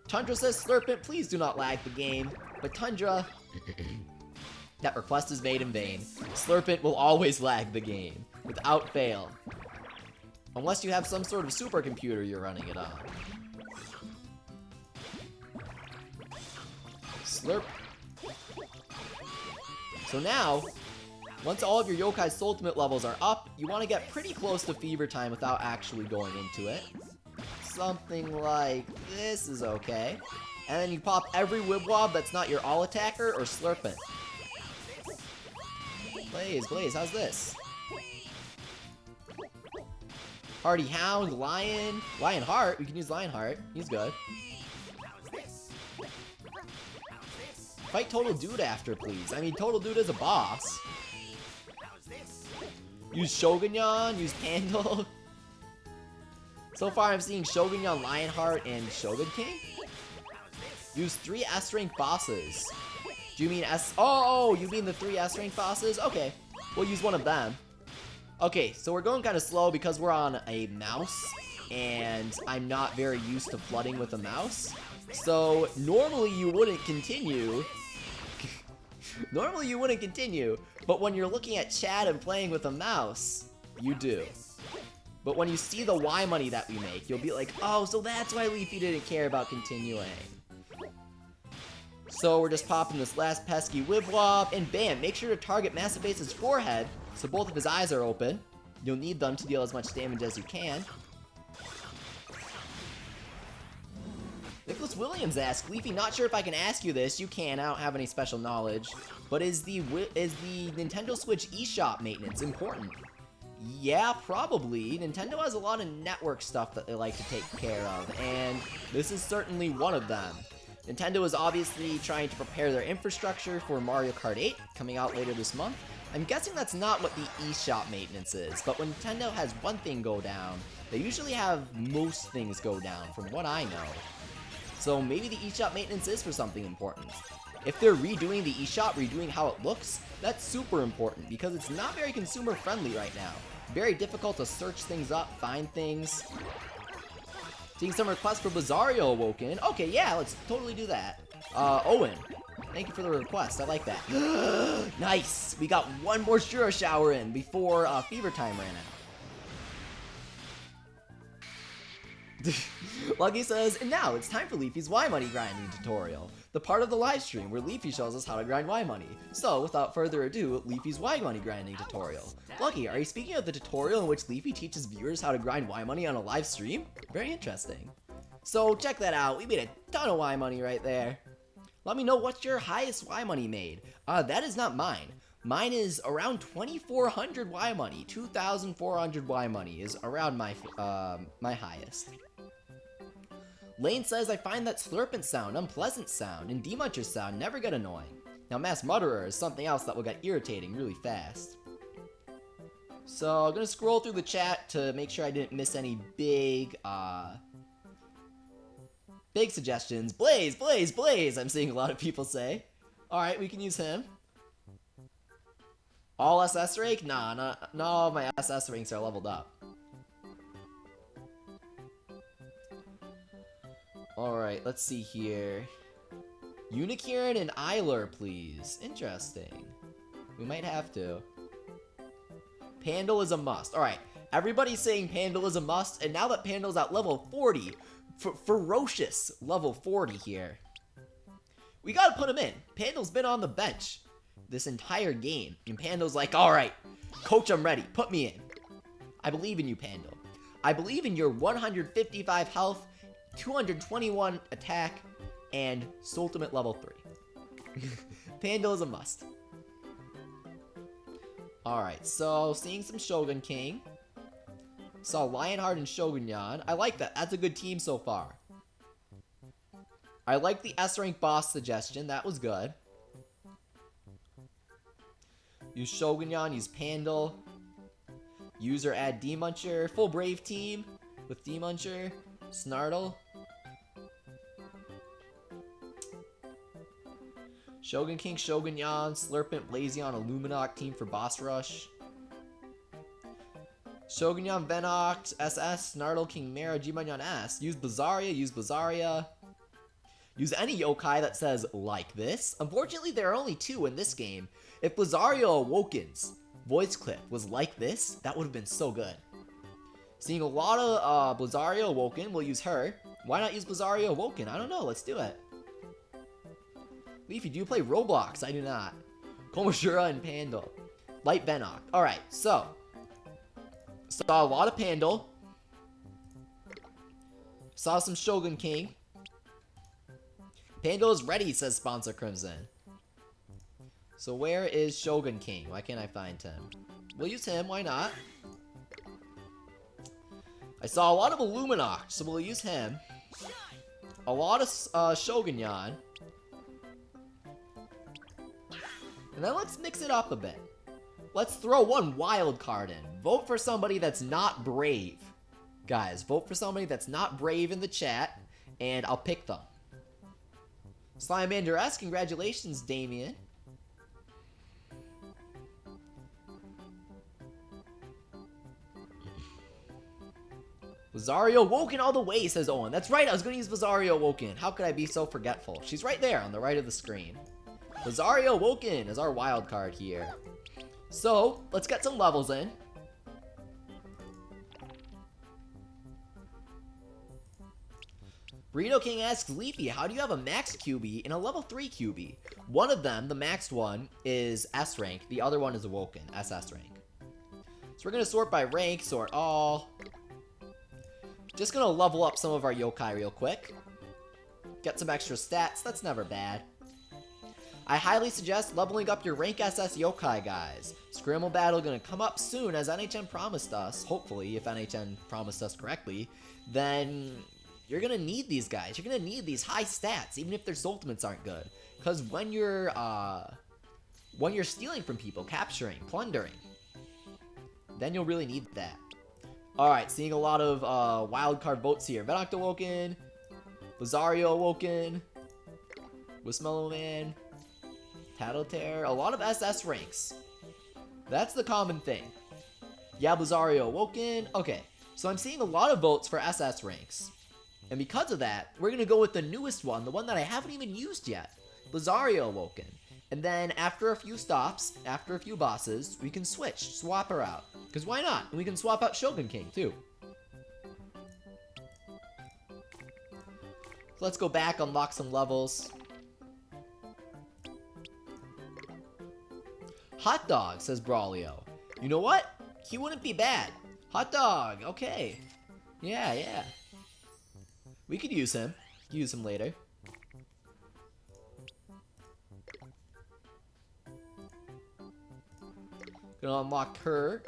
Tundra says, Slurpant, please do not lag the game. But Tundra, that request is made in vain. Slurpant will always lag the game, without fail. Unless you have some sort of supercomputer you're running it on. Slurp. So now, once all of your Yokai's ultimate levels are up, you want to get pretty close to fever time without actually going into it. Something like this is okay. And then you pop every Wibwob that's not your all attacker or Slurpant. Blaze, how's this? Hardy Hound, Lionheart, we can use Lionheart, he's good. Fight Total Dude after, please. I mean, Total Dude is a boss. Use Shogunyan, use Candle. So far I'm seeing Shogunyan, Lionheart, and Shogun King. Use 3 S-rank bosses. Do you mean Oh, you mean the 3 S-rank bosses? Okay, we'll use one of them. Okay, so we're going kind of slow because we're on a mouse, and I'm not very used to flooding with a mouse. So, normally you wouldn't continue. Normally you wouldn't continue, but when you're looking at chat and playing with a mouse, you do. But when you see the Y money that we make, you'll be like, oh, so that's why Leafy didn't care about continuing. So we're just popping this last pesky Wibwob, and bam, make sure to target Massive Base's forehead, so both of his eyes are open. You'll need them to deal as much damage as you can. Nicholas Williams asks, Leafy, not sure if I can ask you this. You can, I don't have any special knowledge. But is the Nintendo Switch eShop maintenance important? Yeah, probably. Nintendo has a lot of network stuff that they like to take care of, and this is certainly one of them. Nintendo is obviously trying to prepare their infrastructure for Mario Kart 8 coming out later this month. I'm guessing that's not what the eShop maintenance is, but when Nintendo has one thing go down, they usually have most things go down, from what I know. So maybe the eShop maintenance is for something important. If they're redoing the eShop, redoing how it looks, that's super important because it's not very consumer friendly right now. Very difficult to search things up, find things. Seeing some requests for Blizzaria Awoken. Okay, yeah, let's totally do that. Owen, thank you for the request. I like that. Nice! We got one more Shuro Shower in before Fever Time ran out. Lucky says, and now it's time for Leafy's Y Money grinding tutorial, the part of the live stream where Leafy shows us how to grind Y Money. So, without further ado, Leafy's Y Money grinding tutorial. Lucky, are you speaking of the tutorial in which Leafy teaches viewers how to grind Y Money on a live stream? Very interesting. So, check that out. We made a ton of Y Money right there. Let me know what's your highest Y Money made. That is not mine. Mine is around 2,400 Y Money. 2,400 Y Money is around my highest. Lane says, I find that slurpant sound, unpleasant sound, and demuncher sound never get annoying. Now, Mass Mutterer is something else that will get irritating really fast. So, I'm gonna scroll through the chat to make sure I didn't miss any big suggestions. Blaze, Blaze, Blaze, I'm seeing a lot of people say. Alright, we can use him. All SS rank? Nah, no, my SS ranks are leveled up. Alright, let's see here. Unicorn and Eiler, please. Interesting. We might have to. Pandal is a must. Alright, everybody's saying Pandal is a must, and now that Pandal's at level 40, ferocious level 40 here, we gotta put him in. Pandal's been on the bench this entire game, and Pandal's like, alright, coach, I'm ready. Put me in. I believe in you, Pandal. I believe in your 155 health, 221 attack, and Ultimate level 3. Pandal is a must. Alright, so seeing some Shogun King. Saw Lionheart and Shogun Yan. I like that. That's a good team so far. I like the S-rank boss suggestion. That was good. Use Shogun Yan, use Pandal. Use or add Demuncher. Full Brave team with Demuncher, Snartle. Shogun King, Shogun Yan, Slurpant, Blazion, Illuminoct team for boss rush. Shogun Yan, Venoct, SS, Snartle, King Mara, Gman S. Use Bazaria, use Bazaria. Use any yokai that says, like this. Unfortunately, there are only 2 in this game. If Blizzaria Awoken's voice clip was like this, that would have been so good. Seeing a lot of Blizzaria Awoken, we'll use her. Why not use Blizzaria Awoken? I don't know, let's do it. Leafy, do you play Roblox? I do not. Komashura and Pandal. Light Venoct. Alright, so. Saw a lot of Pandal. Saw some Shogun King. Pandal is ready, says Sponsor Crimson. So where is Shogun King? Why can't I find him? We'll use him, why not? I saw a lot of Illuminoct, so we'll use him. A lot of Shogun Yan. And then let's mix it up a bit. Let's throw one wild card in. Vote for somebody that's not brave. Guys, vote for somebody that's not brave in the chat, and I'll pick them. Slimamander S, congratulations, Damien. Bazaria Awoken all the way, says Owen. That's right, I was going to use Bazaria Awoken. How could I be so forgetful? She's right there on the right of the screen. Bazaria Awoken is our wild card here. So, let's get some levels in. Burrito King asks, Leafy, how do you have a max QB and a level 3 QB? One of them, the maxed one, is S rank. The other one is Awoken, SS rank. So we're going to sort by rank, sort all. Just going to level up some of our yokai real quick. Get some extra stats, that's never bad. I highly suggest leveling up your rank SS yokai, guys. Scramble battle going to come up soon, as NHN promised us. Hopefully, if NHN promised us correctly, then you're going to need these guys. You're going to need these high stats, even if their ultimates aren't good. Because when you're stealing from people, capturing, plundering, then you'll really need that. Alright, seeing a lot of wildcard votes here. Vedoct Awoken, Blizzaria Awoken, Slimamander, Tattletare, a lot of SS ranks. That's the common thing. Yeah, Bazaria Awoken. Okay, so I'm seeing a lot of votes for SS ranks. And because of that, we're going to go with the newest one, the one that I haven't even used yet. Blizzaria Awoken. And then after a few stops, after a few bosses, we can swap her out. Because why not? And we can swap out Shogun King too. So let's go back, unlock some levels. Hot dog, says Braulio. You know what? He wouldn't be bad. Hot dog, okay. Yeah. We could use him. Use him later. Gonna unlock her.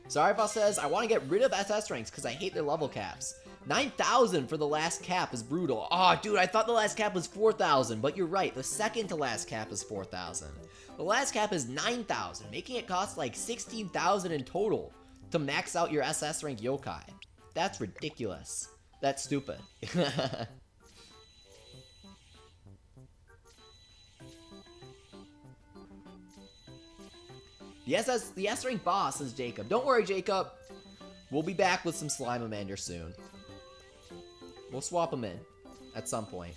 Zarva says, I want to get rid of SS ranks because I hate their level caps. 9,000 for the last cap is brutal. Oh, dude, I thought the last cap was 4,000, but you're right. The second to last cap is 4,000. The last cap is 9,000, making it cost like 16,000 in total to max out your SS rank yokai. That's ridiculous. That's stupid. The S rank boss is Jacob. Don't worry, Jacob. We'll be back with some Slimamander soon. We'll swap them in at some point.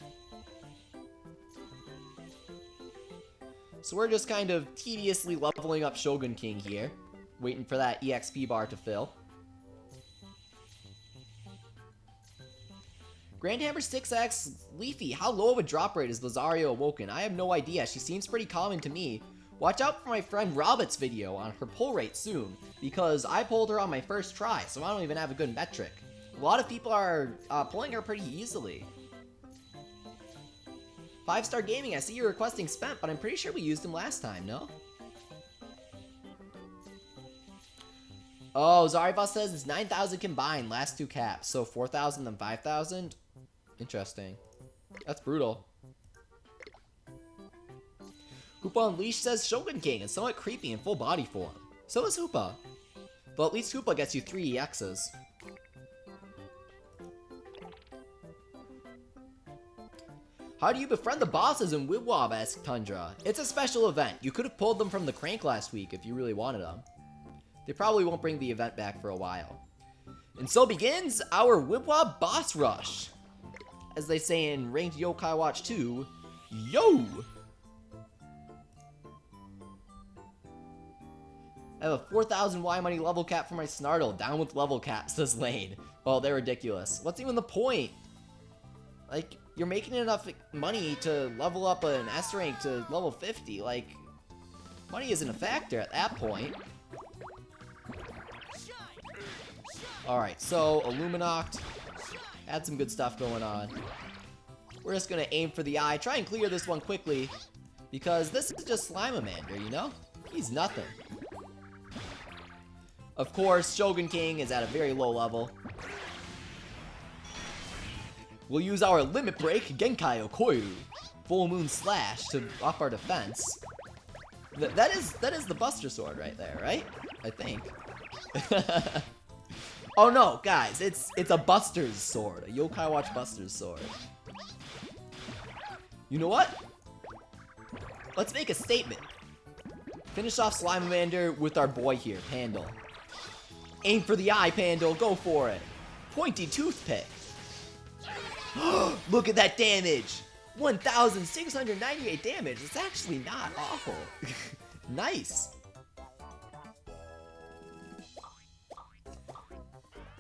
So we're just kind of tediously leveling up Shogun King here, waiting for that EXP bar to fill. Grandhammer 6X, Leafy, how low of a drop rate is Blizzaria Awoken? I have no idea. She seems pretty common to me. Watch out for my friend Robit's video on her pull rate soon, because I pulled her on my first try, so I don't even have a good metric. A lot of people are pulling her pretty easily. 5-Star Gaming, I see you're requesting Spent, but I'm pretty sure we used him last time, no? Oh, Zarivas says it's 9,000 combined, last two caps, so 4,000 and 5,000? Interesting. That's brutal. Hoopa Unleashed says Shogun King is somewhat creepy in full body form. So is Hoopa. But at least Hoopa gets you 3 EXs. How do you befriend the bosses in Wibwob, asks Tundra. It's a special event. You could have pulled them from the crank last week if you really wanted them. They probably won't bring the event back for a while. And so begins our Wibwob boss rush. As they say in Ranked Yo-Kai Watch 2, yo! I have a 4,000 Y money level cap for my Snartle. Down with level cap, says Lane. Oh, they're ridiculous. What's even the point? Like, you're making enough money to level up an S rank to level 50. Like, money isn't a factor at that point. Alright, so Illuminoct. Had some good stuff going on. We're just gonna aim for the eye. Try and clear this one quickly. Because this is just Slimamander, you know? He's nothing. Of course, Shogun King is at a very low level. We'll use our Limit Break, Genkai Okoyu, Full Moon Slash to up our defense. That is the Buster Sword right there, right? I think. Oh no, guys, it's a Buster's Sword, a Yo-Kai Watch Buster's Sword. You know what? Let's make a statement. Finish off Slimamander with our boy here, Pandal. Aim for the eye, Pandal. Go for it. Pointy toothpick. Look at that damage. 1,698 damage. It's actually not awful. Nice.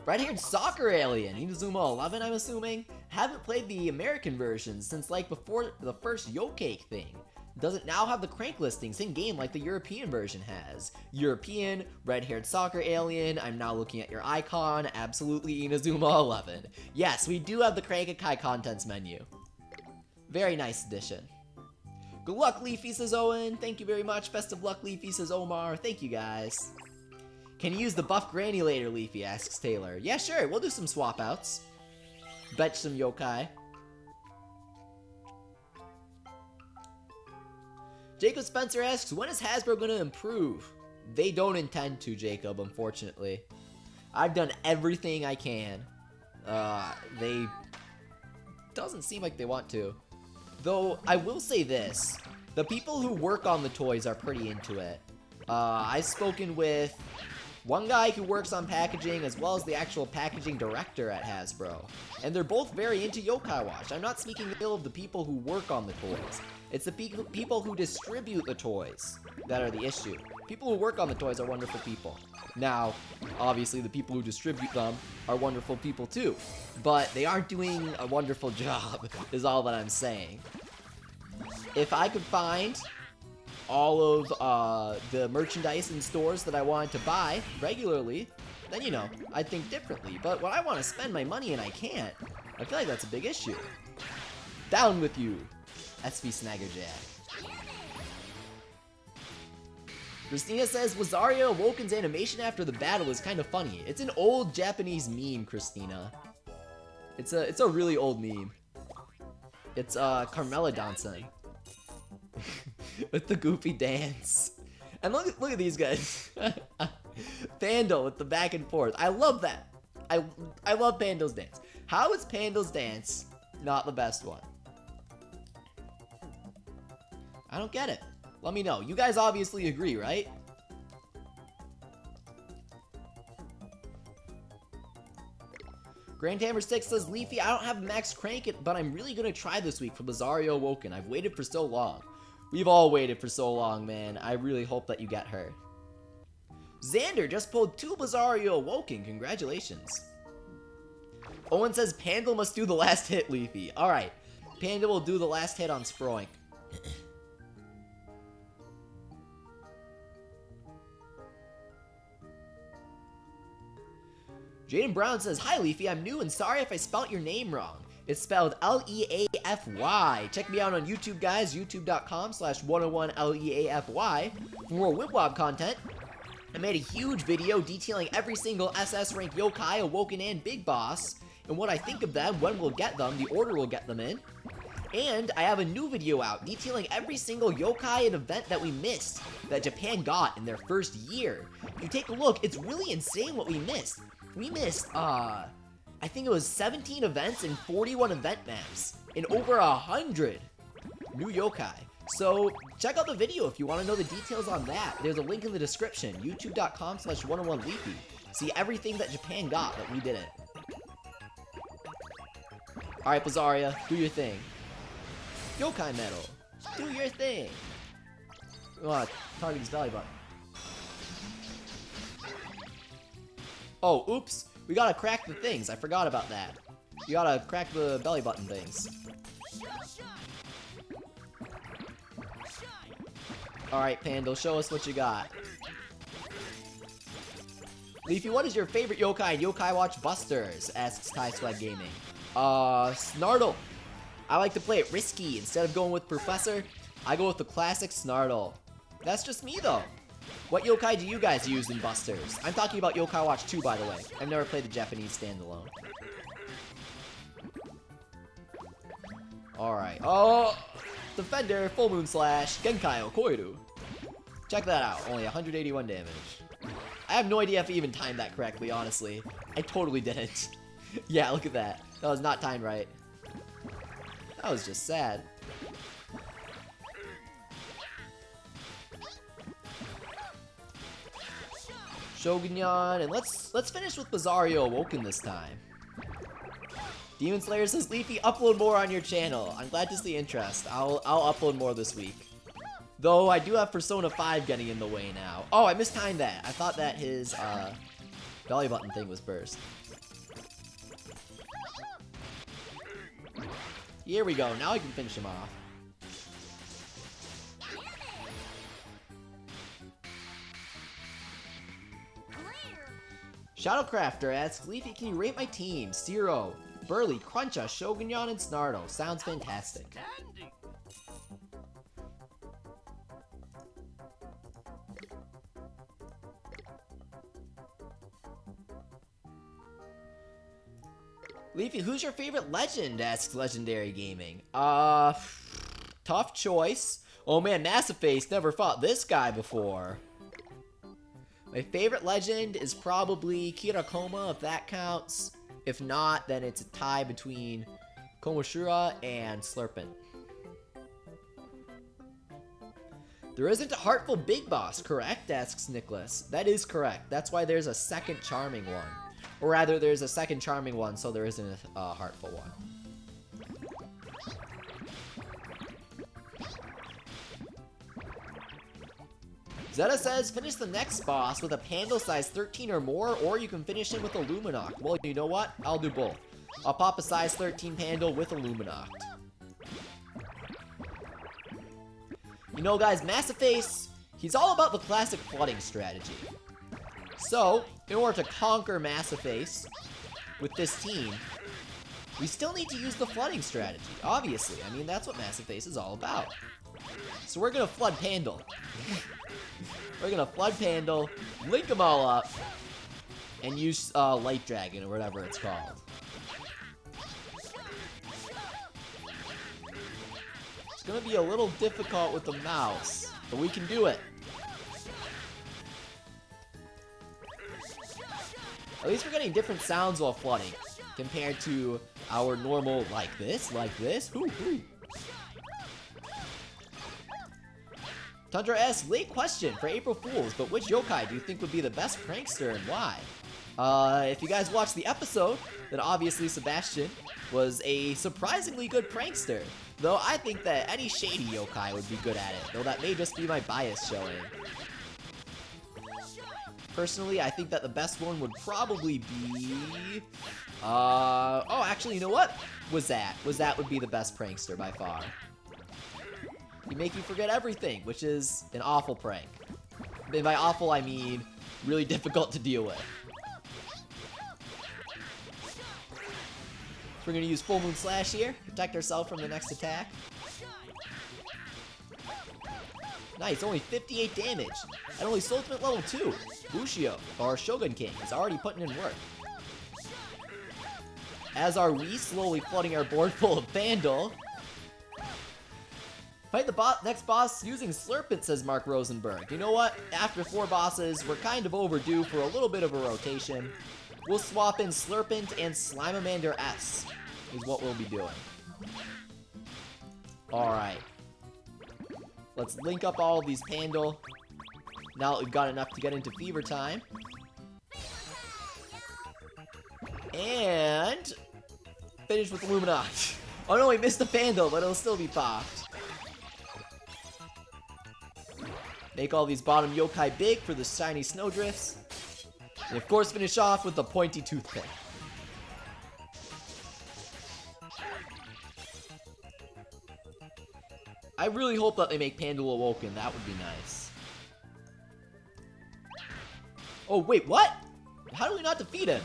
Red-haired soccer alien, Inazuma 11, I'm assuming. Haven't played the American version since like before the first Yo-kai thing. Doesn't now have the crank listings in game like the European version has. European, red-haired soccer alien. I'm now looking at your icon. Absolutely Inazuma 11. Yes, we do have the Crank-a-kai contents menu. Very nice addition. Good luck, Leafy, says Owen. Thank you very much. Best of luck, Leafy, says Omar. Thank you, guys. Can you use the buff granny later, Leafy, asks Taylor. Yeah, sure. We'll do some swap outs. Bet some yokai. Jacob Spencer asks, when is Hasbro going to improve? They don't intend to, Jacob, unfortunately. I've done everything I can. They... Doesn't seem like they want to. Though, I will say this. The people who work on the toys are pretty into it. I've spoken with one guy who works on packaging as well as the actual packaging director at Hasbro. And they're both very into Yo-Kai Watch. I'm not speaking ill of the people who work on the toys. It's the people who distribute the toys that are the issue. People who work on the toys are wonderful people. Now, obviously the people who distribute them are wonderful people too. But they aren't doing a wonderful job, is all that I'm saying. If I could find all of the merchandise in stores that I wanted to buy regularly, then, you know, I'd think differently. But when I want to spend my money and I can't, I feel like that's a big issue. Down with you, SV Snaggerjack. Christina says, Bazaria Awoken's animation after the battle is kind of funny. It's an old Japanese meme, Christina. It's a really old meme. It's Carmela dancing. With the goofy dance. And look at these guys. Pando with the back and forth. I love that. I love Pando's dance. How is Pando's dance not the best one? I don't get it. Let me know. You guys obviously agree, right? Grand Hammer 6 says, Leafy, I don't have Max Crank it, but I'm really gonna try this week for Blizzaria Awoken. I've waited for so long. We've all waited for so long, man. I really hope that you get her. Xander just pulled 2 Blizzaria Awoken. Congratulations. Owen says, Panda must do the last hit, Leafy. Alright. Panda will do the last hit on Sproink. Jaden Brown says, Hi Leafy, I'm new and sorry if I spelt your name wrong. It's spelled L-E-A-F-Y. Check me out on YouTube, guys. YouTube.com/101LEAFY for more Wibwob content. I made a huge video detailing every single SS rank Yo-Kai, Awoken, and Big Boss, and what I think of them, when we'll get them, the order we'll get them in. And I have a new video out detailing every single Yo-Kai and event that we missed, that Japan got in their first year. If you take a look, it's really insane what we missed. We missed, I think it was 17 events and 41 event maps, and over 100 new Yo-Kai. So, check out the video if you want to know the details on that. There's a link in the description, youtube.com/101leafy. See everything that Japan got that we didn't. Alright, Bazaria, do your thing. Yo-Kai medal, do your thing. Target his belly button. Oh, oops. We gotta crack the things. I forgot about that. You gotta crack the belly button things. Alright, Pando, show us what you got. Leafy, what is your favorite Yo-Kai and Yo-Kai Watch Busters? Asks Ty Swag Gaming. Snartle. I like to play it risky. Instead of going with Professor, I go with the classic Snartle. That's just me, though. What Yo-Kai do you guys use in Busters? I'm talking about Yo-Kai Watch 2, by the way. I've never played the Japanese standalone. Alright. Oh! Defender, Full Moon Slash, Genkai Okoiru. Check that out. Only 181 damage. I have no idea if I even timed that correctly, honestly. I totally didn't. Yeah, look at that. That was not timed right. That was just sad. Shogunyan, and let's finish with Bazaria Awoken this time. Demon Slayer says, Leafy, upload more on your channel. I'm glad to see interest. I'll upload more this week. Though I do have Persona 5 getting in the way now. Oh, I mistimed that. I thought that his belly button thing was burst. Here we go. Now I can finish him off. Shadowcrafter asks, Leafy, can you rate my team? Zero, Burly, Cruncha, Shogunyan, and Snardo. Sounds fantastic. Leafy, who's your favorite legend? Asks Legendary Gaming. Tough choice. Oh man, Massive Face never fought this guy before. My favorite legend is probably Kirakoma, if that counts. If not, then it's a tie between Komoshura and Slurpent. There isn't a Heartful Big Boss, correct? Asks Nicholas. That is correct. That's why there's a second Charming one. Or rather, there's a second Charming one, so there isn't a Heartful one. Zeta says, finish the next boss with a Pandal size 13 or more, or you can finish him with a Luminoct. Well, you know what? I'll do both. I'll pop a size 13 Pandal with a Luminoct. You know, guys, Massive Face, he's all about the classic flooding strategy. So, in order to conquer Massive Face with this team, we still need to use the flooding strategy, obviously. I mean, that's what Massive Face is all about. So we're gonna flood Pandal. We're gonna flood Pandal, link them all up, and use Light Dragon or whatever it's called. It's gonna be a little difficult with the mouse, but we can do it. At least we're getting different sounds while flooding, compared to our normal like this, hoo hoo. Tundra asks, late question for April Fools, but which yokai do you think would be the best prankster and why? If you guys watched the episode, then obviously Sebastian was a surprisingly good prankster. Though I think that any shady yokai would be good at it, though that may just be my bias showing. Personally, I think that the best one would probably be... oh, actually, you know what? Wazat would be the best prankster by far. He make you forget everything, which is an awful prank. And by awful, I mean really difficult to deal with. So we're gonna use Full Moon Slash here, protect ourselves from the next attack. Nice, only 58 damage. And only Ultimate level 2. Bushio, or Shogun King, is already putting in work. As are we, slowly flooding our board full of Vandal. Fight the next boss using Slurpent, says Mark Rosenberg. You know what? After 4 bosses, we're kind of overdue for a little bit of a rotation. We'll swap in Slurpent and Slimamander S, is what we'll be doing. Alright. Let's link up all of these Pandal. Now that we've got enough to get into Fever Time. And... finish with Luminoct. Oh no, we missed a Pandal, but it'll still be popped. Make all these bottom yokai big for the shiny snowdrifts. And of course finish off with the pointy toothpick. I really hope that they make Pandal Awoken, that would be nice. Oh wait, what? How do we not defeat him?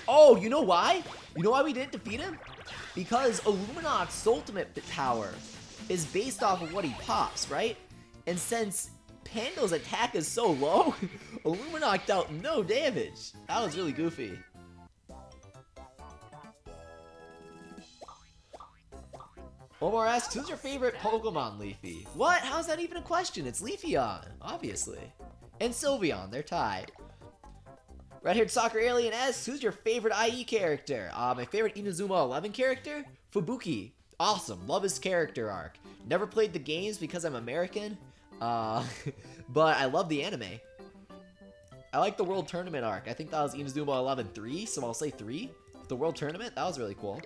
Oh, you know why? You know why we didn't defeat him? Because Illuminoct's ultimate power is based off of what he pops, right? And since Pandal's attack is so low, Illuminockt dealt no damage. That was really goofy. Omar asks, who's your favorite Pokemon, Leafy? What? How's that even a question? It's Leafeon, obviously. And Sylveon, they're tied. Red-haired soccer alien asks, who's your favorite IE character? My favorite Inazuma 11 character? Fubuki. Awesome, love his character arc. Never played the games because I'm American, but I love the anime. I like the World Tournament arc. I think that was Inazuma 11-3, so I'll say 3. The World Tournament, that was really cool.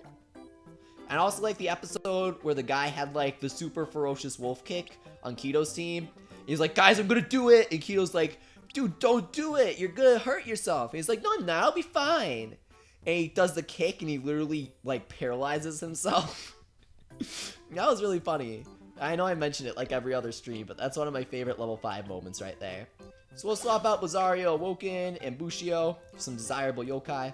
And I also like the episode where the guy had like the super ferocious wolf kick on Kito's team. He's like, guys, I'm gonna do it. And Kito's like, dude, don't do it. You're gonna hurt yourself. And he's like, no, I'm not. I'll be fine. And he does the kick and he literally like paralyzes himself. That was really funny. I know I mentioned it like every other stream, but that's one of my favorite level 5 moments right there. So we'll swap out Blizzaria Awoken and Bushio for some desirable yokai.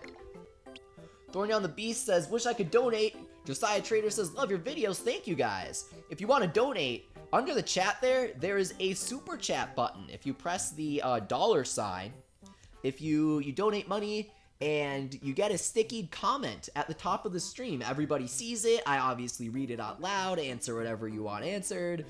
Thorny on the Beast says, wish I could donate. Josiah Trader says, love your videos. Thank you guys. If you want to donate, under the chat there is a super chat button. If you press the $, if you donate money and you get a sticky comment at the top of the stream, everybody sees it. I obviously read it out loud, answer whatever you want answered,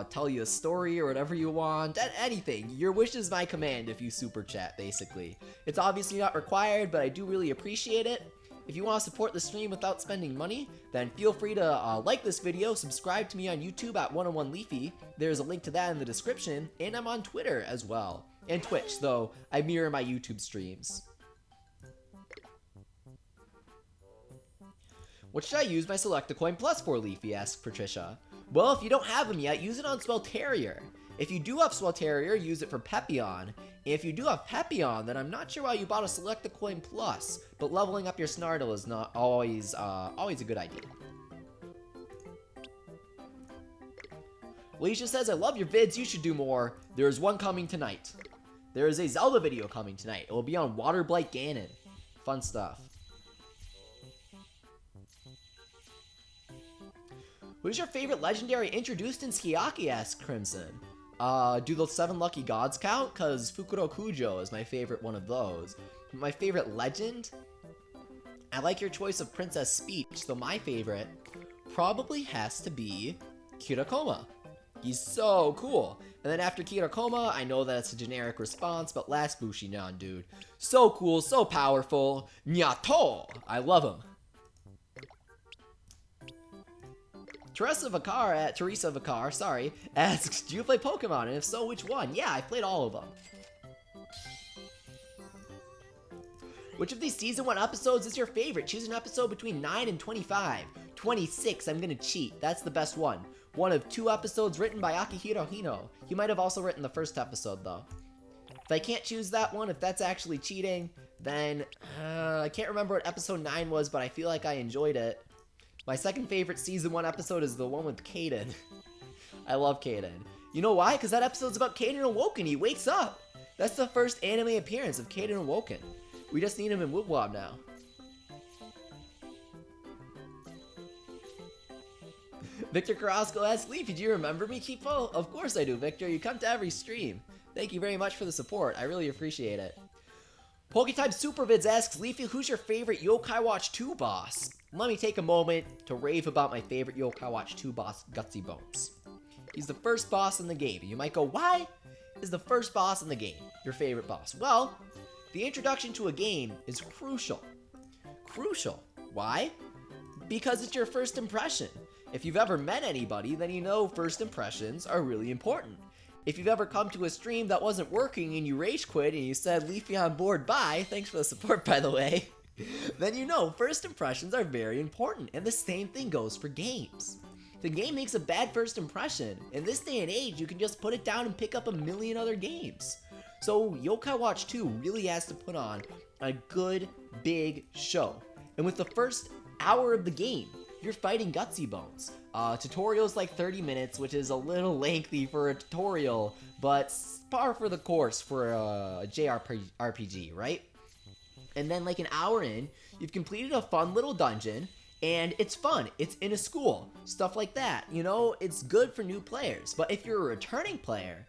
tell you a story or whatever you want, anything. Your wish is my command if you super chat, basically. It's obviously not required, but I do really appreciate it. If you want to support the stream without spending money, then feel free to like this video, subscribe to me on YouTube at 101Leafy. There's a link to that in the description, and I'm on Twitter as well. And Twitch, though I mirror my YouTube streams. What should I use my Select-A-Coin Plus for, Leafy? Asks Patricia. Well, if you don't have them yet, use it on Swelterior. If you do have Swelterior, use it for Pepion. And if you do have Pepion, then I'm not sure why you bought a Select-A-Coin Plus, but leveling up your Snartle is not always a good idea. Alicia says, I love your vids, you should do more. There is one coming tonight. There is a Zelda video coming tonight. It will be on Water Blight Ganon. Fun stuff. Who's your favorite legendary introduced in Skiaki? Asks Crimson. Do the 7 lucky gods count? Because Fukuro Kujo is my favorite one of those. My favorite legend? I like your choice of Princess Speech, though my favorite probably has to be Kirakoma. He's so cool. And then after Kirakoma, I know that it's a generic response, but last Bushinan, dude. So cool, so powerful. Nyato! I love him. Teresa Vicar, sorry, asks, do you play Pokemon? And if so, which one? Yeah, I played all of them. Which of these Season 1 episodes is your favorite? Choose an episode between 9 and 25. 26, I'm gonna cheat. That's the best one. One of 2 episodes written by Akihiro Hino. He might have also written the first episode, though. If I can't choose that one, if that's actually cheating, then I can't remember what episode 9 was, but I feel like I enjoyed it. My second favorite Season 1 episode is the one with Caden. I love Caden. You know why? Because that episode's about Caden Awoken. He wakes up. That's the first anime appearance of Caden Awoken. We just need him in Wibble Wobble now. Victor Carrasco asks, Leafy, do you remember me, Kipo? Of course I do, Victor. You come to every stream. Thank you very much for the support. I really appreciate it. Poketime Supervids asks, Leafy, who's your favorite Yo-Kai Watch 2 boss? Let me take a moment to rave about my favorite Yo-Kai Watch 2 boss, Gutsy Bones. He's the first boss in the game. You might go, why is the first boss in the game your favorite boss? Well, the introduction to a game is crucial. Crucial. Why? Because it's your first impression. If you've ever met anybody, then you know first impressions are really important. If you've ever come to a stream that wasn't working and you rage quit and you said, Leafy on board, bye, thanks for the support by the way, then you know first impressions are very important, and the same thing goes for games. If the game makes a bad first impression, in this day and age, you can just put it down and pick up a million other games. So Yo-Kai Watch 2 really has to put on a good, big show. And with the first hour of the game, you're fighting Gutsy Bones. Tutorial's like 30 minutes, which is a little lengthy for a tutorial, but par for the course for a JRPG, right? And then like an hour in, you've completed a fun little dungeon, and it's fun. It's in a school, stuff like that. You know, it's good for new players. But if you're a returning player,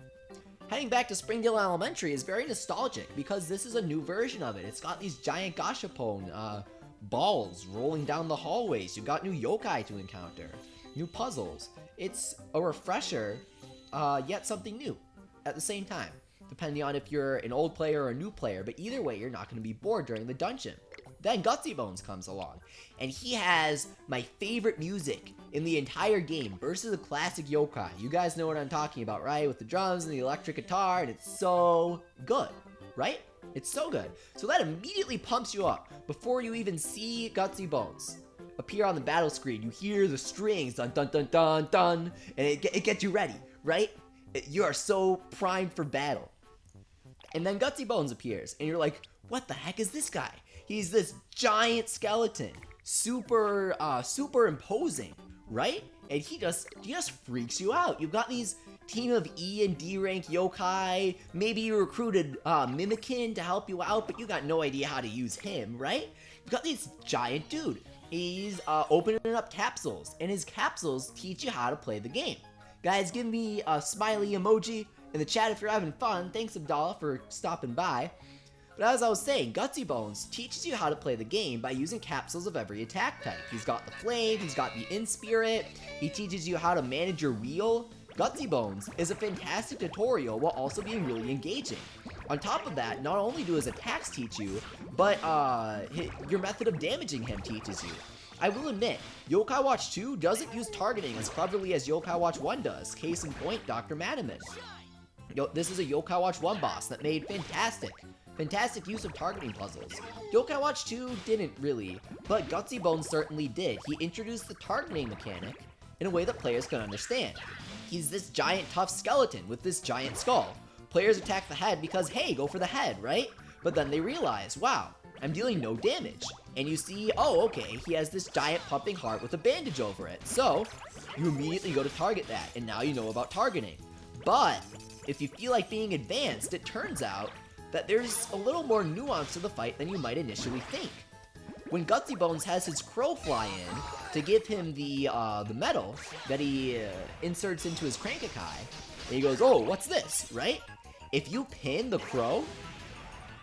heading back to Springdale Elementary is very nostalgic because this is a new version of it. It's got these giant gashapon balls rolling down the hallways. You've got new yokai to encounter, new puzzles. It's a refresher, yet something new at the same time, depending on if you're an old player or a new player, but either way, you're not going to be bored during the dungeon. Then Gutsy Bones comes along, and he has my favorite music in the entire game versus a classic yokai. You guys know what I'm talking about, right? With the drums and the electric guitar, and it's so good, right? It's so good. So that immediately pumps you up before you even see Gutsy Bones appear on the battle screen. You hear the strings, dun dun dun dun dun, and it gets you ready, right? You are so primed for battle. And then Gutsy Bones appears, and you're like, what the heck is this guy? He's this giant skeleton, super imposing, right? And he just freaks you out. You've got these team of E and D rank yokai. Maybe you recruited Mccraken to help you out, but you got no idea how to use him, right? You've got this giant dude. He's opening up capsules, and his capsules teach you how to play the game. Guys, give me a smiley emoji in the chat if you're having fun. Thanks, Abdallah, for stopping by. But as I was saying, Gutsy Bones teaches you how to play the game by using capsules of every attack type. He's got the Flame, he's got the In-Spirit, he teaches you how to manage your wheel. Gutsy Bones is a fantastic tutorial while also being really engaging. On top of that, not only do his attacks teach you, but your method of damaging him teaches you. I will admit, Yo-Kai Watch 2 doesn't use targeting as cleverly as Yo-Kai Watch 1 does. Case in point, Dr. Madaman. This is a Yo-Kai Watch 1 boss that made fantastic use of targeting puzzles. Yo-Kai Watch 2 didn't really, but Gutsy Bones certainly did. He introduced the targeting mechanic in a way that players can understand. He's this giant tough skeleton with this giant skull. Players attack the head because, hey, go for the head, right? But then they realize, wow, I'm dealing no damage. And you see, oh, okay, he has this giant pumping heart with a bandage over it. So, you immediately go to target that, and now you know about targeting. But, if you feel like being advanced, it turns out that there's a little more nuance to the fight than you might initially think. When Gutsy Bones has his crow fly in to give him the medal that he inserts into his Crankakai, and he goes, oh, what's this, right? If you pin the crow,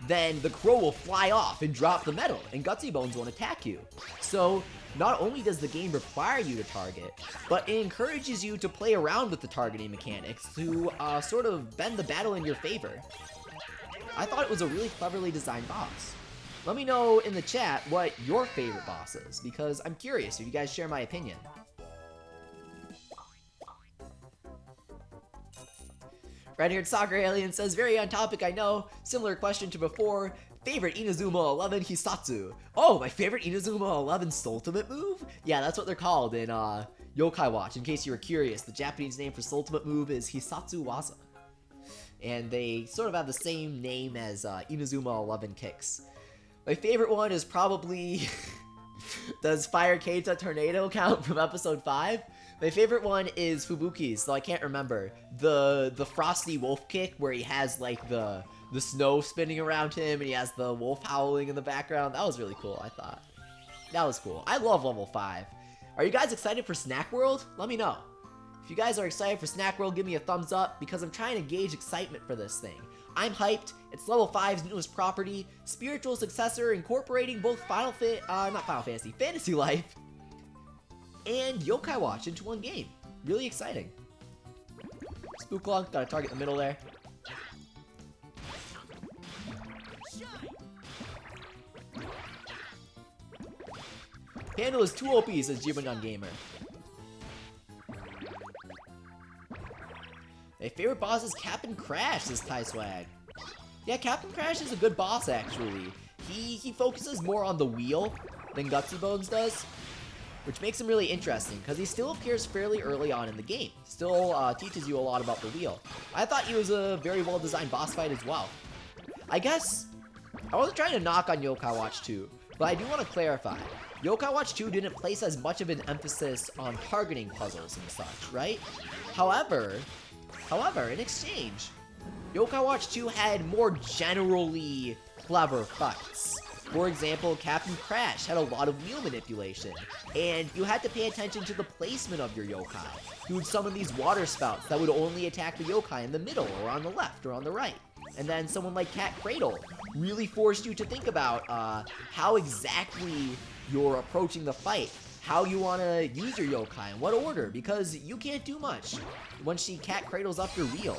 then the crow will fly off and drop the medal, and Gutsy Bones won't attack you. So, not only does the game require you to target, but it encourages you to play around with the targeting mechanics to sort of bend the battle in your favor. I thought it was a really cleverly designed boss. Let me know in the chat what your favorite boss is, because I'm curious if you guys share my opinion. Red-haired soccer alien says, very on topic, I know. Similar question to before. Favorite Inazuma 11 Hisatsu. Oh, my favorite Inazuma 11 Ultimate move? Yeah, that's what they're called in Yo-Kai Watch. In case you were curious, the Japanese name for Ultimate move is Hisatsu Waza. And they sort of have the same name as Inazuma 11 kicks. My favorite one is probably... Does Fire Keita Tornado count from episode 5? My favorite one is Fubuki's, though I can't remember. The Frosty Wolf kick, where he has, like, the snow spinning around him, and he has the wolf howling in the background. That was really cool, I thought. That was cool. I love level 5. Are you guys excited for Snack World? Let me know. If you guys are excited for Snack World, give me a thumbs up, because I'm trying to gauge excitement for this thing. I'm hyped. It's level 5's newest property, spiritual successor incorporating both Fantasy Life, and Yo-Kai Watch into one game. Really exciting. Spooklunk, gotta target the middle there. Handle is too OP, says Jibanon Gamer. My favorite boss is Captain Crash, says Ty Swag. Yeah, Captain Crash is a good boss, actually. He focuses more on the wheel than Gutsy Bones does, which makes him really interesting, because he still appears fairly early on in the game. Still teaches you a lot about the wheel. I thought he was a very well-designed boss fight as well. I guess, I wasn't trying to knock on Yo-Kai Watch 2, but I do want to clarify. Yo-Kai Watch 2 didn't place as much of an emphasis on targeting puzzles and such, right? However, in exchange, Yo-Kai Watch 2 had more generally clever fights. For example, Captain Crash had a lot of wheel manipulation, and you had to pay attention to the placement of your yokai. He would summon these water spouts that would only attack the yokai in the middle, or on the left, or on the right. And then someone like Cat Cradle really forced you to think about how exactly you're approaching the fight, how you want to use your yokai, in what order, because you can't do much once she Cat Cradles up your wheel.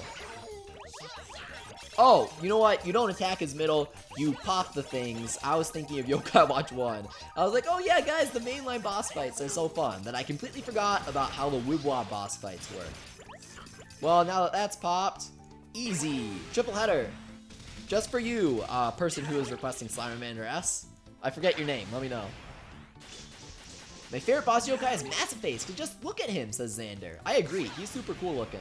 Oh, you know what? You don't attack his middle, you pop the things. I was thinking of Yo-Kai Watch 1. I was like, oh yeah, guys, the mainline boss fights are so fun that I completely forgot about how the Wibble boss fights work. Well, now that that's popped, easy. Triple header. Just for you, person who is requesting Slimamander S. I forget your name, let me know. My favorite boss yokai is Massive Face, cause just look at him, says Xander. I agree, he's super cool looking.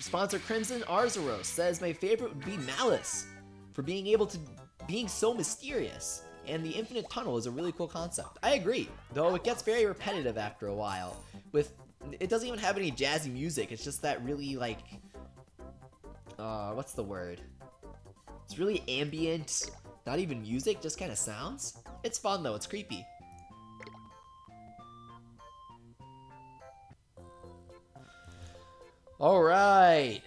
Sponsor Crimson Arzaros says my favorite would be Malice, for being so mysterious. And the infinite tunnel is a really cool concept. I agree, though it gets very repetitive after a while. It doesn't even have any jazzy music, it's just that really like, what's the word? It's really ambient, not even music, just kind of sounds. It's fun though, it's creepy. Alright.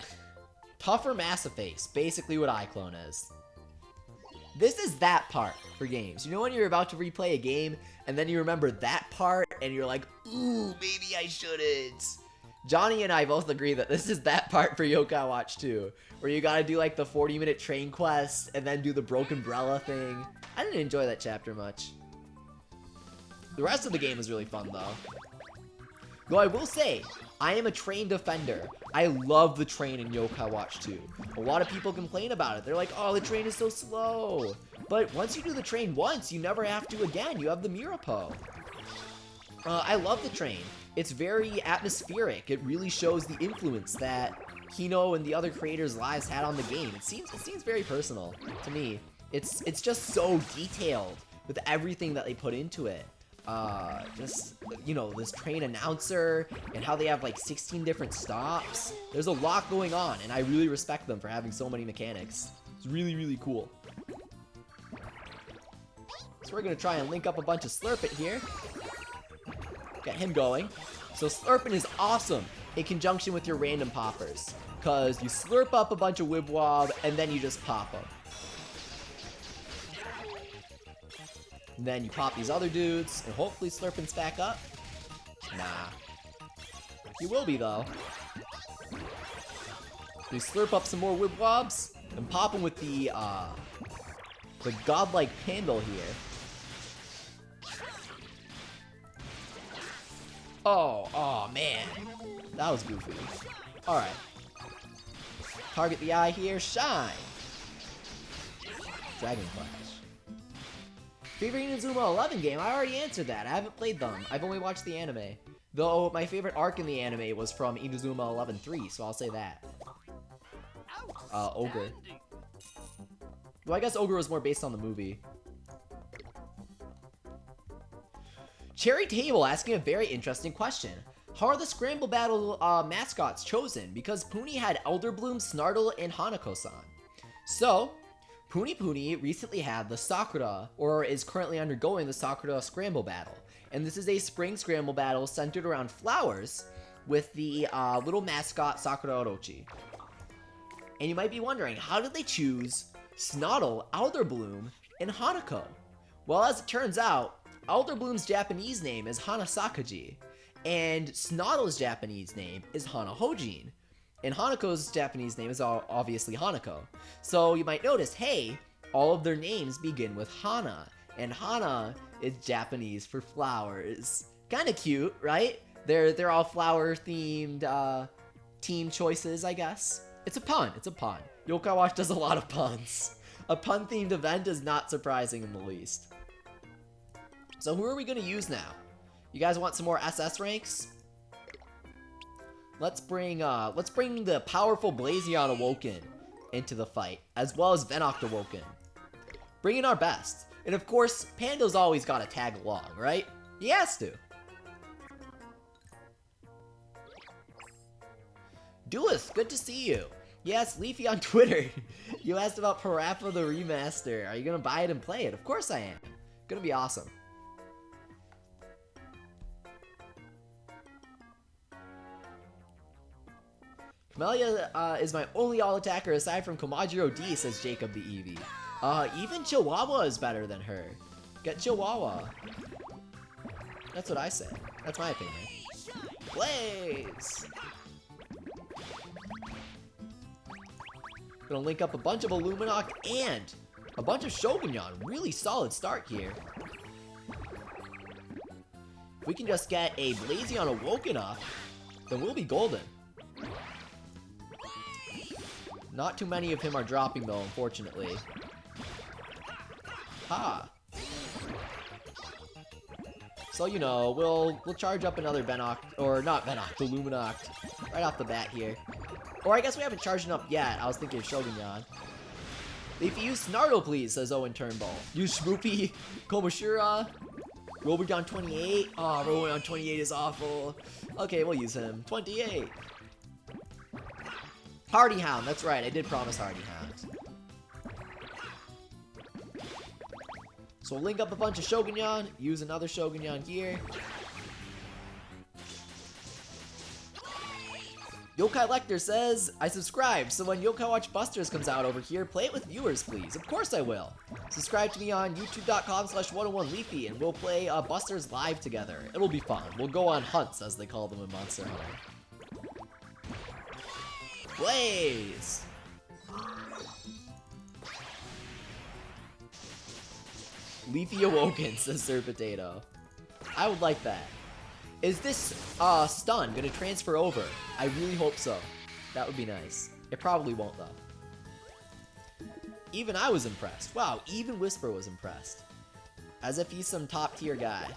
Tougher Massive Face, basically what iClone is. This is that part for games. You know when you're about to replay a game, and then you remember that part, and you're like, ooh, maybe I shouldn't. Johnny and I both agree that this is that part for Yo-Kai Watch 2, where you gotta do like the 40-minute train quest, and then do the broken umbrella thing. I didn't enjoy that chapter much. The rest of the game is really fun though. Though I will say, I am a train defender. I love the train in Yo-Kai Watch 2. A lot of people complain about it. They're like, oh, the train is so slow. But once you do the train once, you never have to again. You have the Mirapo. I love the train. It's very atmospheric. It really shows the influence that Hino and the other creators' lives had on the game. It seems very personal to me. It's just so detailed with everything that they put into it. Just, you know, this train announcer and how they have like 16 different stops. There's a lot going on, and I really respect them for having so many mechanics. It's really, really cool. So we're gonna try and link up a bunch of Slurpit here. Get him going. So Slurpin is awesome in conjunction with your random poppers, because you slurp up a bunch of Wibwob and then you just pop them. And then you pop these other dudes, and hopefully Slurpin's back up. Nah. He will be, though. We slurp up some more Wibwobs, and pop them with the godlike Pandal here. Oh, man. That was goofy. Alright. Target the eye here, shine! Dragon Flash. Favorite Inazuma 11 game? I already answered that. I haven't played them. I've only watched the anime. Though my favorite arc in the anime was from Inazuma 11-3, so I'll say that. Ogre. Well, I guess Ogre was more based on the movie. Cherry Table asking a very interesting question. How are the Scramble Battle mascots chosen? Because Puni had Elder Bloom, Snartle, and Hanako-san. So, Puni recently had the Sakura, or is currently undergoing the Sakura Scramble Battle. And this is a spring Scramble Battle centered around flowers with the little mascot Sakura Orochi. And you might be wondering, how did they choose Snottle, Elderbloom, and Hanako? Well, as it turns out, Elderbloom's Japanese name is Hanasakaji, and Snottle's Japanese name is Hanahojin. And Hanako's Japanese name is obviously Hanako. So you might notice, hey, all of their names begin with Hana, and Hana is Japanese for flowers. Kinda cute, right? They're all flower-themed team choices, I guess. It's a pun, it's a pun. Yo-Kai Watch does a lot of puns. A pun-themed event is not surprising in the least. So who are we gonna use now? You guys want some more SS ranks? Let's bring the powerful Blizzaria Awoken into the fight, as well as Venoct Awoken. Bring in our best. And of course, Pando's always gotta tag along, right? He has to. Duelist, good to see you. Yes, Leafy on Twitter. You asked about Parappa the Remaster. Are you gonna buy it and play it? Of course I am. Gonna be awesome. Camellia is my only all-attacker aside from Komajiro D, says Jacob the Eevee. Even Chihuahua is better than her. Get Chihuahua. That's what I say. That's my opinion. Blaze! Gonna link up a bunch of Illuminoc and a bunch of Shogunyan. Really solid start here. If we can just get a Blizzaria Awoken up, then we'll be golden. Not too many of him are dropping though, unfortunately. Ha! So, you know, we'll charge up another Venoct, or not Venoct, the Luminoct, right off the bat here. Or I guess we haven't charged it up yet. I was thinking of Shogunyan. If you use Snartle, please, says Owen Turnbull. Use Shmoopy, Komoshura, Robodon 28. Oh, Robodon 28 is awful. Okay, we'll use him. 28. Hardy Hound, that's right. I did promise Hardy Hound. So we'll link up a bunch of Shogunyan, use another Shogunyan here. Yo-kai Lecter says, I subscribe, so when Yo-kai Watch Busters comes out over here, play it with viewers, please. Of course I will. Subscribe to me on youtube.com/101leafy, and we'll play Busters live together. It'll be fun. We'll go on hunts, as they call them in Monster Hunter. Blaze! Leafy Awoken, says Sir Potato. I would like that. Is this stun gonna transfer over? I really hope so. That would be nice. It probably won't though. Even I was impressed. Wow, even Whisper was impressed. As if he's some top tier guy.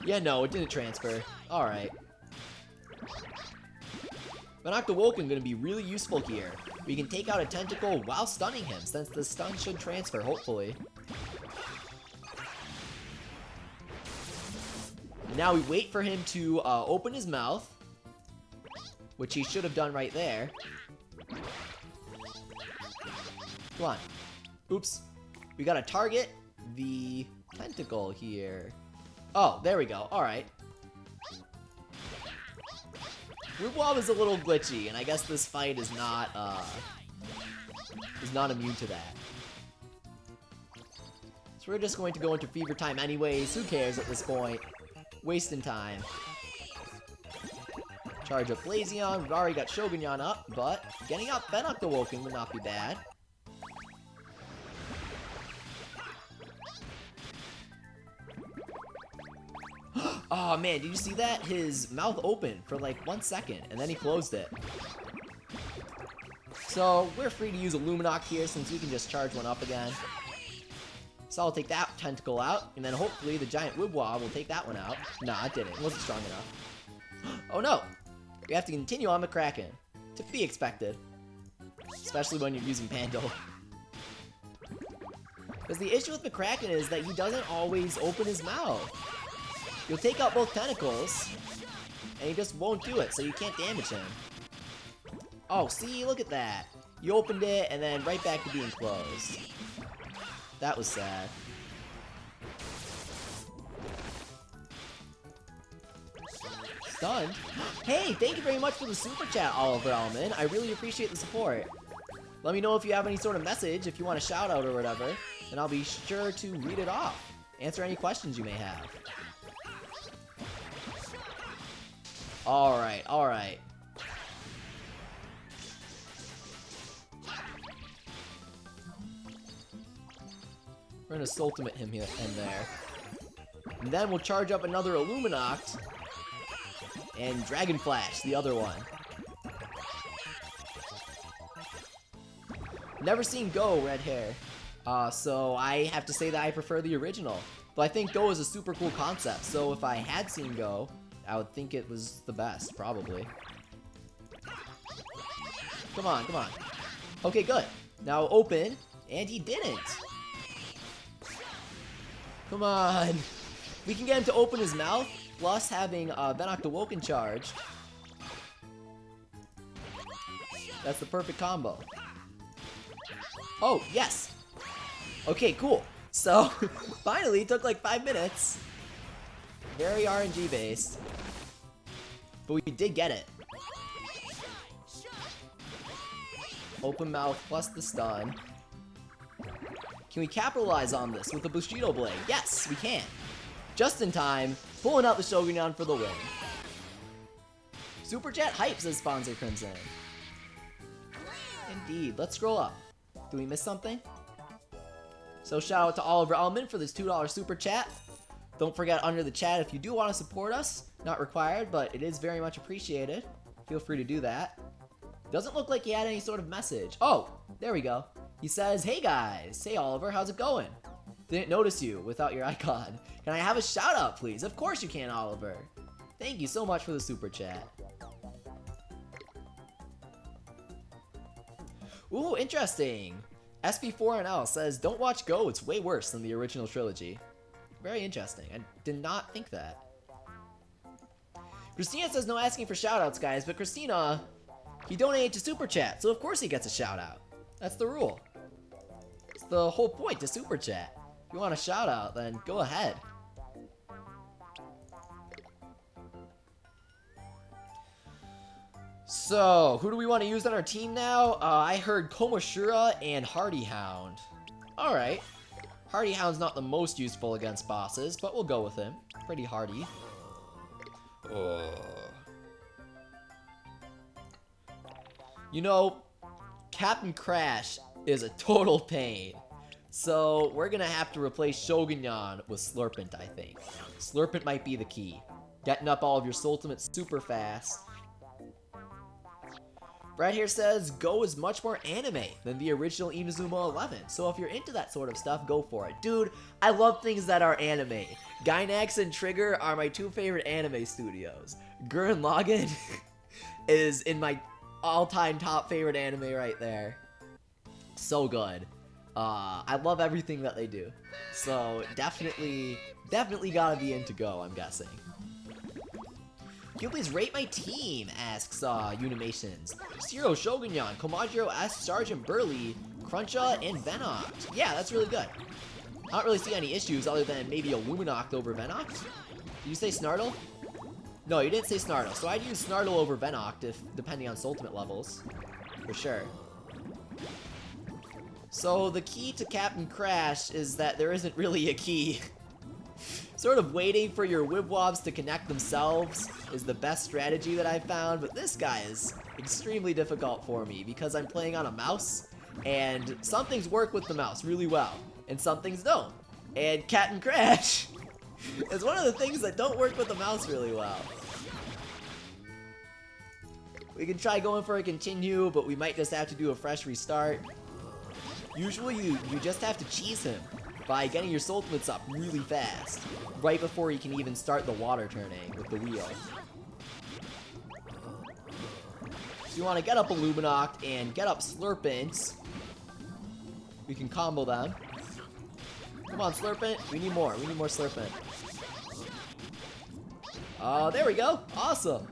Yeah, no, it didn't transfer. Alright. Venoct Awoken gonna be really useful here. We can take out a tentacle while stunning him, since the stun should transfer, hopefully. Now we wait for him to open his mouth, which he should have done right there. Come on. Oops. We gotta target the tentacle here. Oh, there we go. Alright. Wibble is a little glitchy, and I guess this fight is not immune to that. So we're just going to go into Fever Time anyways. Who cares at this point? Wasting time. Charge up Blazion. We've already got Shogunyan up, but getting up Venoct Awoken would not be bad. Oh man, did you see that? His mouth opened for like 1 second, and then he closed it. So we're free to use a Luminoct here since we can just charge one up again. So I'll take that tentacle out, and then hopefully the giant Wibwob will take that one out. Nah, it didn't. It wasn't strong enough. Oh no! We have to continue on Mccraken. To be expected. Especially when you're using Pando. Because the issue with Mccraken is that he doesn't always open his mouth. You'll take out both tentacles, and he just won't do it, so you can't damage him. Oh, see? Look at that. You opened it, and then right back to being closed. That was sad. Stunned? Hey, thank you very much for the super chat, Oliver Allman. I really appreciate the support. Let me know if you have any sort of message, if you want a shout out or whatever, and I'll be sure to read it off. Answer any questions you may have. Alright, alright. We're gonna ultimate him here and there. And then we'll charge up another Illuminoct. And Dragon Flash, the other one. Never seen Go, red hair. So I have to say that I prefer the original. But I think Go is a super cool concept, so if I had seen Go, I would think it was the best, probably. Come on, come on. Okay, good. Now open, and he didn't. Come on. We can get him to open his mouth, plus having Venoct Awoken charged. That's the perfect combo. Oh, yes! Okay, cool. So, finally, it took like 5 minutes. Very RNG based. But we did get it. Open mouth plus the stun. Can we capitalize on this with the Bushido Blade? Yes, we can. Just in time, pulling out the Shogunyan for the win. Super Chat Hype, says Sponsor Crimson. Indeed. Let's scroll up. Do we miss something? So shout out to Oliver Allman for this $2 Super Chat. Don't forget under the chat if you do want to support us. Not required, but it is very much appreciated. Feel free to do that. Doesn't look like he had any sort of message. Oh, there we go. He says, hey guys. Hey Oliver, how's it going? Didn't notice you without your icon. Can I have a shout out, please? Of course you can, Oliver. Thank you so much for the super chat. Ooh, interesting. SB4NL says, don't watch Go, it's way worse than the original trilogy. Very interesting. I did not think that. Christina says, no asking for shoutouts, guys, but Christina, he donated to Super Chat, so of course he gets a shoutout. That's the rule. It's the whole point to Super Chat. If you want a shoutout, then go ahead. So, who do we want to use on our team now? I heard Komoshura and Hardy Hound. Alright. Hardy Hound's not the most useful against bosses, but we'll go with him. Pretty hardy. You know, Captain Crash is a total pain. So, we're gonna have to replace Shogunyan with Slurpent, I think. Slurpent might be the key. Getting up all of your ultimates super fast. Brad here says, Go is much more anime than the original Inazuma 11, so if you're into that sort of stuff, go for it. Dude, I love things that are anime. Gainax and Trigger are my two favorite anime studios. Gurren Lagann is in my all-time top favorite anime right there. So good. I love everything that they do. So, definitely gotta be into Go, I'm guessing. Can you please rate my team? Asks Unimations. Zero, Shogunyan, Komajiro S, Sergeant Burley, Cruncha, and Venoct. Yeah, that's really good. I don't really see any issues other than maybe a Luminoct over Venoct. Did you say Snartle? No, you didn't say Snartle. So I'd use Snartle over Venoct if depending on ultimate levels. For sure. So the key to Captain Crash is that there isn't really a key. Sort of waiting for your Wibwobs to connect themselves is the best strategy that I've found, but this guy is extremely difficult for me because I'm playing on a mouse, and some things work with the mouse really well, and some things don't. And Captain Crash is one of the things that don't work with the mouse really well. We can try going for a continue, but we might just have to do a fresh restart. Usually you just have to cheese him by getting your ultimates up really fast, right before you can even start the water turning with the wheel. So you want to get up Illuminoct and get up Slurpent. We can combo them. Come on, Slurpent. We need more Slurpent. There we go. Awesome.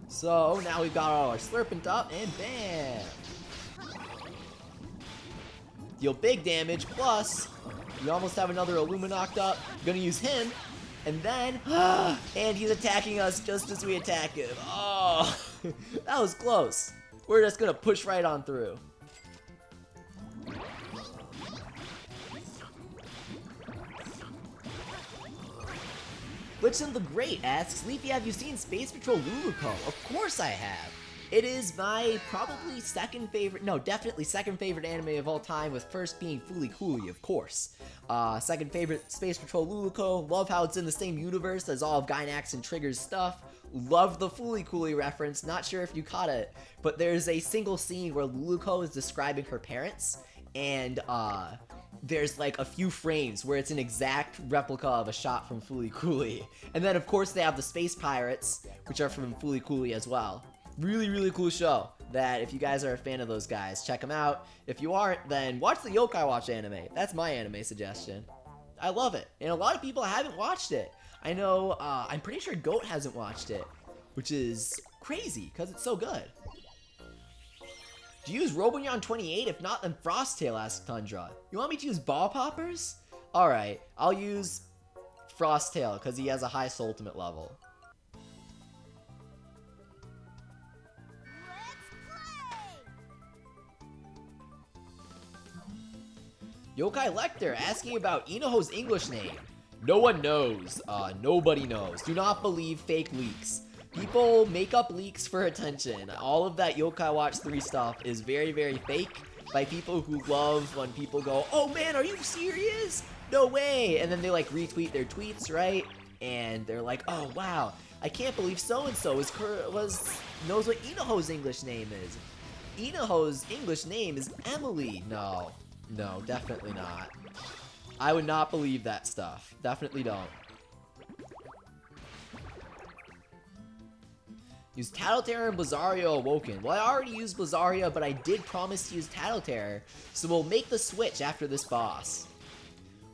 So now we've got all our Slurpent up, and bam! Deal big damage, plus we almost have another Illuminoct up. Gonna use him, and then, and he's attacking us just as we attack him. Oh, that was close. We're just gonna push right on through. Blitzen the Great asks, Leafy, have you seen Space Patrol Luluco? Of course I have. It is my probably definitely second favorite anime of all time, with first being Fooly Cooly, of course. Second favorite, Space Patrol Luluco. Love how it's in the same universe as all of Gainax and Trigger's stuff. Love the Fooly Cooly reference. Not sure if you caught it, but there's a single scene where Luluco is describing her parents, and there's like a few frames where it's an exact replica of a shot from Fooly Cooly. And then of course they have the Space Pirates, which are from Fooly Cooly as well. Really cool show that if you guys are a fan of those guys, check them out. If you aren't, then watch the Yo-Kai Watch anime. That's my anime suggestion. I love it. And a lot of people haven't watched it. I know, I'm pretty sure Goat hasn't watched it, which is crazy because it's so good. Do you use Robonyan 28? If not, then Frosttail, asks Tundra. You want me to use Ball Poppers? Alright, I'll use Frosttail because he has a high ultimate level. Yo-Kai Lecter asking about Inoho's English name. No one knows. Nobody knows. Do not believe fake leaks. People make up leaks for attention. All of that Yo-Kai Watch 3 stuff is very fake by people who love when people go, oh man, are you serious? no way! And then they like retweet their tweets, right? And they're like, oh wow, I can't believe so-and-so knows what Inaho's English name is. Inaho's English name is Emily. No, definitely not. I would not believe that stuff. Definitely don't. Use Tattletera and Blizzaria Awoken. Well, I already used Blizzaria, but I did promise to use Tattletera, so we'll make the switch after this boss.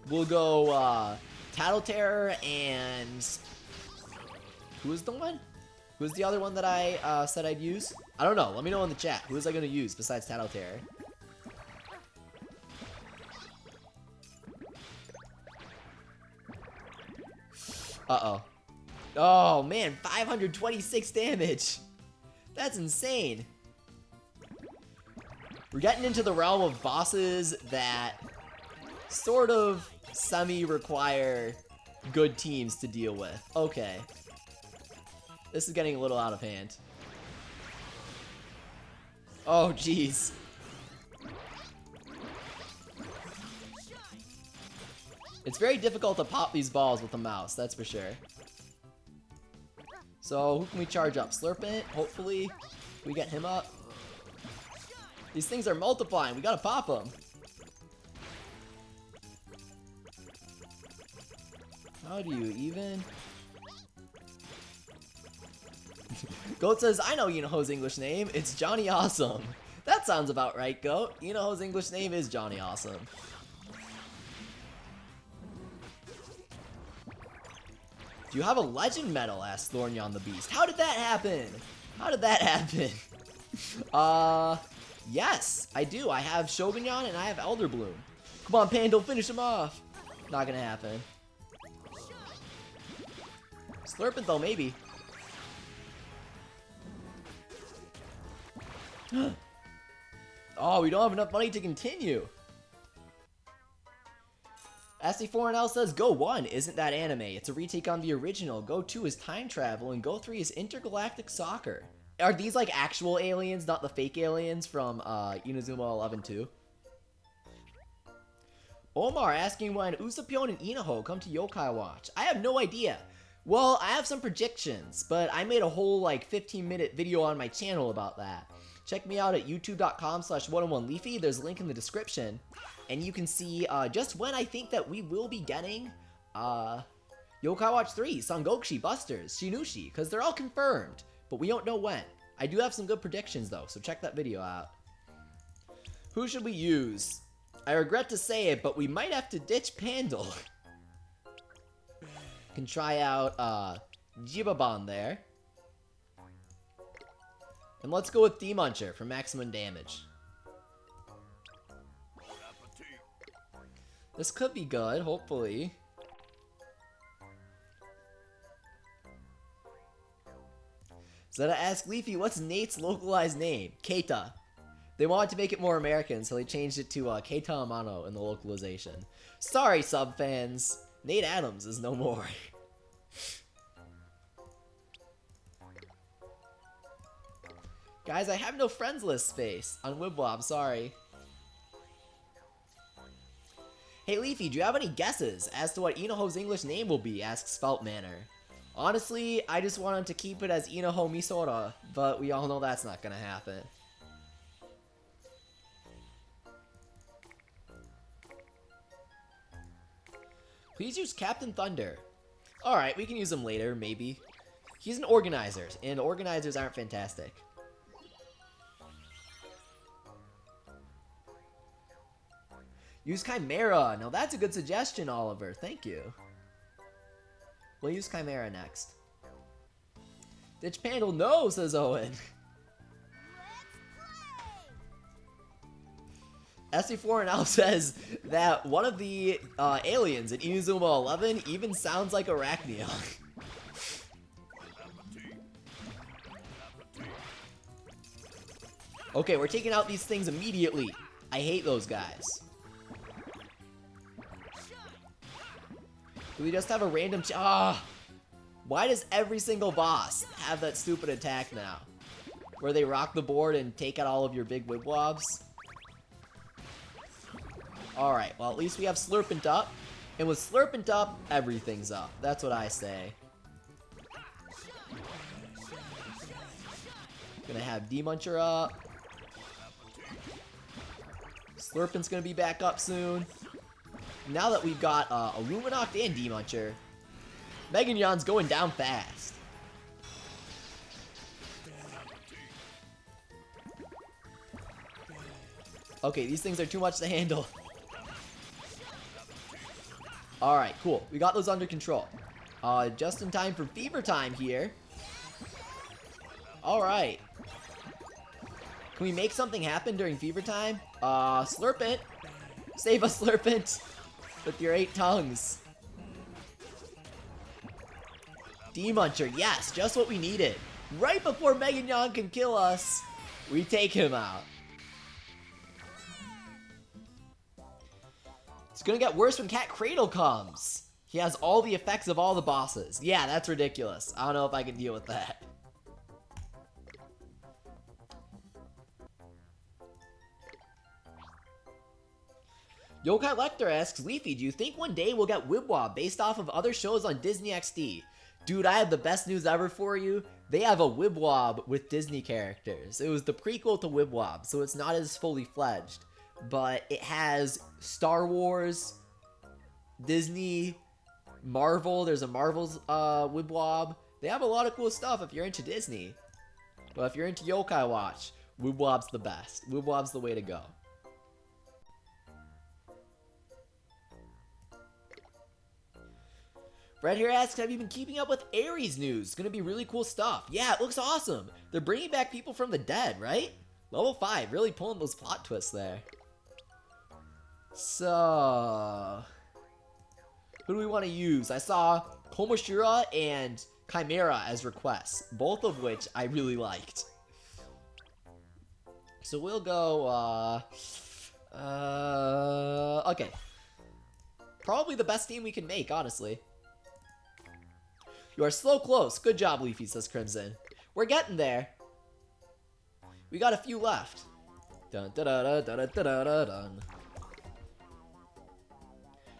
We'll go, Tattletera and... Who was the one? Who was the other one that I, said I'd use? I don't know. Let me know in the chat. Who was I gonna use besides Tattletera? Uh-oh. Oh, man. 526 damage. That's insane. We're getting into the realm of bosses that sort of semi-require good teams to deal with. Okay. This is getting a little out of hand. Oh, jeez. It's very difficult to pop these balls with a mouse, that's for sure. So, who can we charge up? Slurpent, hopefully. We get him up. These things are multiplying, we gotta pop them. How do you even? Goat says, I know Inaho's English name, it's Johnny Awesome. That sounds about right, Goat. Inaho's English name is Johnny Awesome. Do you have a legend medal? Asked Thornyon the Beast. How did that happen? How did that happen? Yes, I do. I have Shogunyon and I have Elder Bloom. Come on, Pando, finish him off. Not gonna happen. Slurpent though, maybe. Oh, we don't have enough money to continue. SD4NL says, Go 1 isn't that anime. It's a retake on the original. Go 2 is time travel, and Go 3 is intergalactic soccer. Are these like actual aliens, not the fake aliens from Inazuma 11 2? Omar asking when Usopion and Inaho come to Yo-Kai Watch. I have no idea. Well, I have some predictions, but I made a whole like 15-minute video on my channel about that. Check me out at youtube.com/101leafy. There's a link in the description. And you can see just when I think that we will be getting Yo-Kai Watch 3, Sangokshi, Busters, Shinushi, because they're all confirmed, but we don't know when. I do have some good predictions though, so check that video out. Who should we use? I regret to say it, but we might have to ditch Pandal. Can try out Jibaban there. And let's go with Demuncher for maximum damage. This could be good, hopefully. Zeta asks Leafy, what's Nate's localized name? Keita. They wanted to make it more American, so they changed it to Keita Amano in the localization. Sorry, sub fans. Nate Adams is no more. Guys, I have no friends list space on Wibble, I'm sorry. Hey Leafy, do you have any guesses as to what Inaho's English name will be? Asks Feltmanner. Honestly, I just want him to keep it as Inaho Misora, but we all know that's not gonna happen. Please use Captain Thunder. Alright, we can use him later, maybe. He's an organizer, and organizers aren't fantastic. Use Chimera. Now that's a good suggestion, Oliver. Thank you. We'll use Chimera next. Ditch Pandal, no, says Owen. SC4NL says that one of the aliens in Inazuma 11 even sounds like Arachnion. Okay, we're taking out these things immediately. I hate those guys. Do we just have a random why does every single boss have that stupid attack now? Where they rock the board and take out all of your big wibwobs? Alright, well at least we have Slurpent up. And with Slurpent up, everything's up. That's what I say. Gonna have D-Muncher up. Slurpent's gonna be back up soon. Now that we've got Illuminoct and D-Muncher, Meganion's going down fast. Okay, these things are too much to handle. Alright, cool. We got those under control. Just in time for fever time here. Alright. Can we make something happen during fever time? Slurpent. Save us, Slurpent. With your 8 tongues. D-Muncher, yes, just what we needed. Right before Meganion can kill us, we take him out. It's gonna get worse when Cat Cradle comes. He has all the effects of all the bosses. Yeah, that's ridiculous. I don't know if I can deal with that. Yo-kai Lecter asks, Leafy, do you think one day we'll get Wibwob based off of other shows on Disney XD? Dude, I have the best news ever for you. They have a Wibwob with Disney characters. It was the prequel to Wibwob, so it's not as fully fledged. But it has Star Wars, Disney, Marvel. There's a Marvel's Wibwob. They have a lot of cool stuff if you're into Disney. But if you're into Yo-kai Watch, Wibwob's the best. Wibwob's the way to go. Fred here asks, have you been keeping up with Ares news? It's gonna be really cool stuff. Yeah, it looks awesome. They're bringing back people from the dead, right? Level 5, really pulling those plot twists there. So, who do we want to use? I saw Komoshira and Chimera as requests, both of which I really liked. So we'll go, okay. Probably the best team we can make, honestly. You are so close. Good job, Leafy, says Crimson. We're getting there. We got a few left. Dun, da, da, da, da, da, da, da, dun.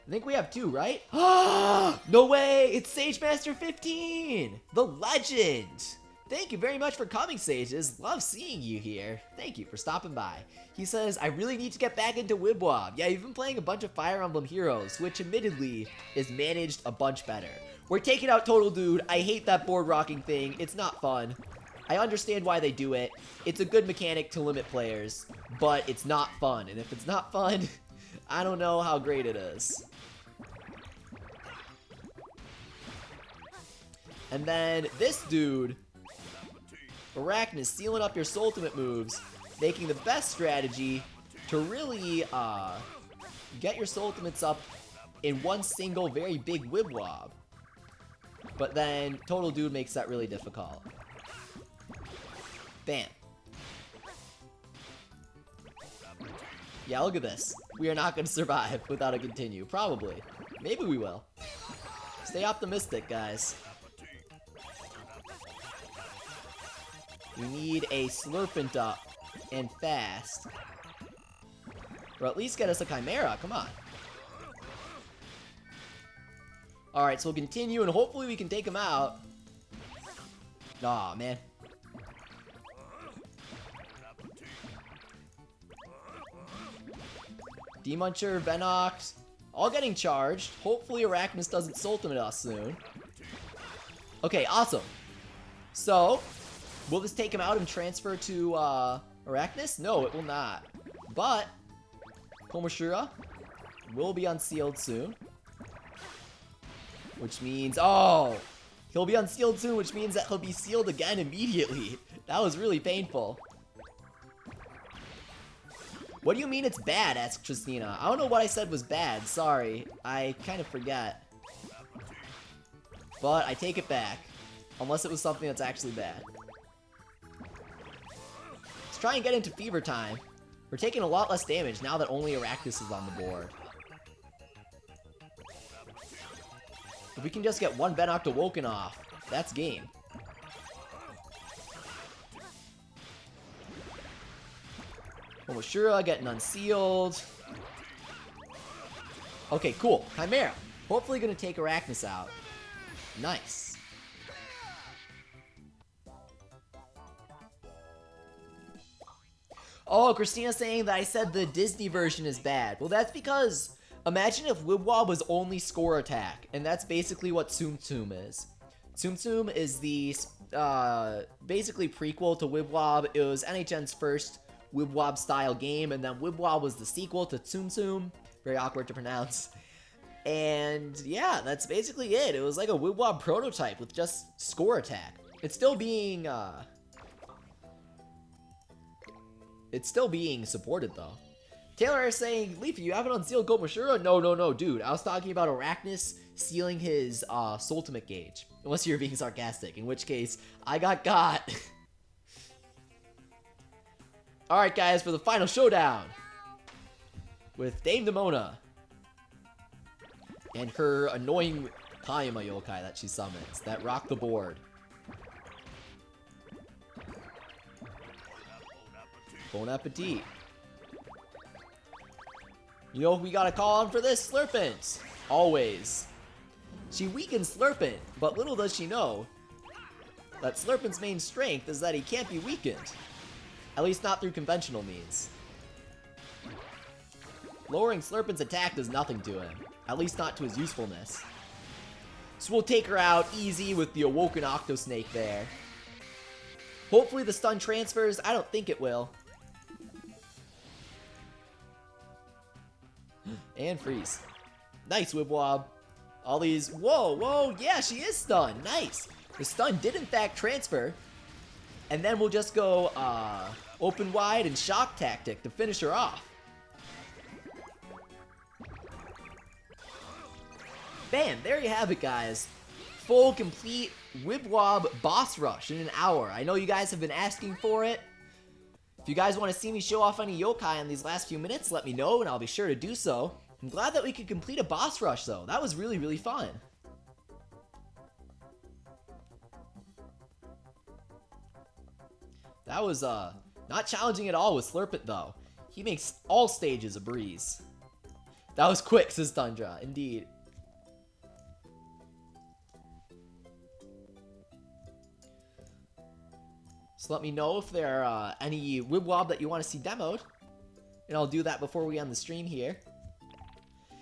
I think we have 2, right? No way! It's Sage Master 15! The legend! Thank you very much for coming, Sages. Love seeing you here. Thank you for stopping by. He says, I really need to get back into Wibwob. Yeah, you've been playing a bunch of Fire Emblem Heroes, which admittedly is managed a bunch better. We're taking out Total Dude. I hate that board rocking thing. It's not fun. I understand why they do it. It's a good mechanic to limit players, but it's not fun. And if it's not fun, I don't know how great it is. And then this dude, Arachnus, sealing up your Ultimate moves, making the best strategy to really get your Ultimates up in one single very big Wibwob. But then Total Dude makes that really difficult. Bam. Yeah, look at this. We are not going to survive without a continue. Probably. Maybe we will. Stay optimistic, guys. We need a Slurpent up and fast. Or at least get us a Chimera. Come on. Alright, so we'll continue and hopefully we can take him out. Aw, man. D-Muncher, Venox, all getting charged. Hopefully Arachnus doesn't Ultimate us soon. Okay, awesome. So, will this take him out and transfer to Arachnus? No, it will not. But Komoshira will be unsealed soon. Which means, oh, he'll be unsealed soon, which means that he'll be sealed again immediately. That was really painful. What do you mean it's bad? Asked Tristina. I don't know what I said was bad. Sorry. I kind of forget. But I take it back. Unless it was something that's actually bad. Let's try and get into fever time. We're taking a lot less damage now that only Arachnus is on the board. If we can just get one Venoct Awoken off, that's game. Komoshira getting unsealed. Okay, cool. Chimera. Hopefully gonna take Arachnus out. Nice. Oh, Christina's saying that I said the Disney version is bad. Well, that's because imagine if Wibwob was only score attack, and that's basically what Tsum Tsum is. Tsum Tsum is the basically prequel to Wibwob. It was NHN's first Wibwob style game, and then Wibwob was the sequel to Tsum Tsum. Very awkward to pronounce. And yeah, that's basically it. It was like a Wibwob prototype with just score attack. It's still being supported though. Taylor is saying, Leafy, you have it on Seal Goat Mashura? No, dude. I was talking about Arachnus sealing his Ultimate Gauge. Unless you're being sarcastic, in which case, I got. Alright guys, for the final showdown with Dame Demona and her annoying Kayama Yo-Kai that she summons, that rock the board. Bon appetit. You know who we gotta call on for this? Slurpint! Always. She weakens Slurpint, but little does she know that Slurpint's main strength is that he can't be weakened. At least not through conventional means. Lowering Slurpint's attack does nothing to him. At least not to his usefulness. So we'll take her out easy with the Awoken Octosnake there. Hopefully the stun transfers. I don't think it will. And freeze. Nice, Wibwob. All these... Whoa, yeah, she is stunned. Nice. The stun did in fact transfer. And then we'll just go open wide and shock tactic to finish her off. Bam, there you have it, guys. Full, complete Wibwob boss rush in an hour. I know you guys have been asking for it. If you guys want to see me show off any yokai in these last few minutes, let me know and I'll be sure to do so. I'm glad that we could complete a boss rush though. That was really, really fun. That was not challenging at all with Slurpint though. He makes all stages a breeze. That was quick, says Tundra. Indeed. So let me know if there are any Wibwob that you want to see demoed. And I'll do that before we end the stream here.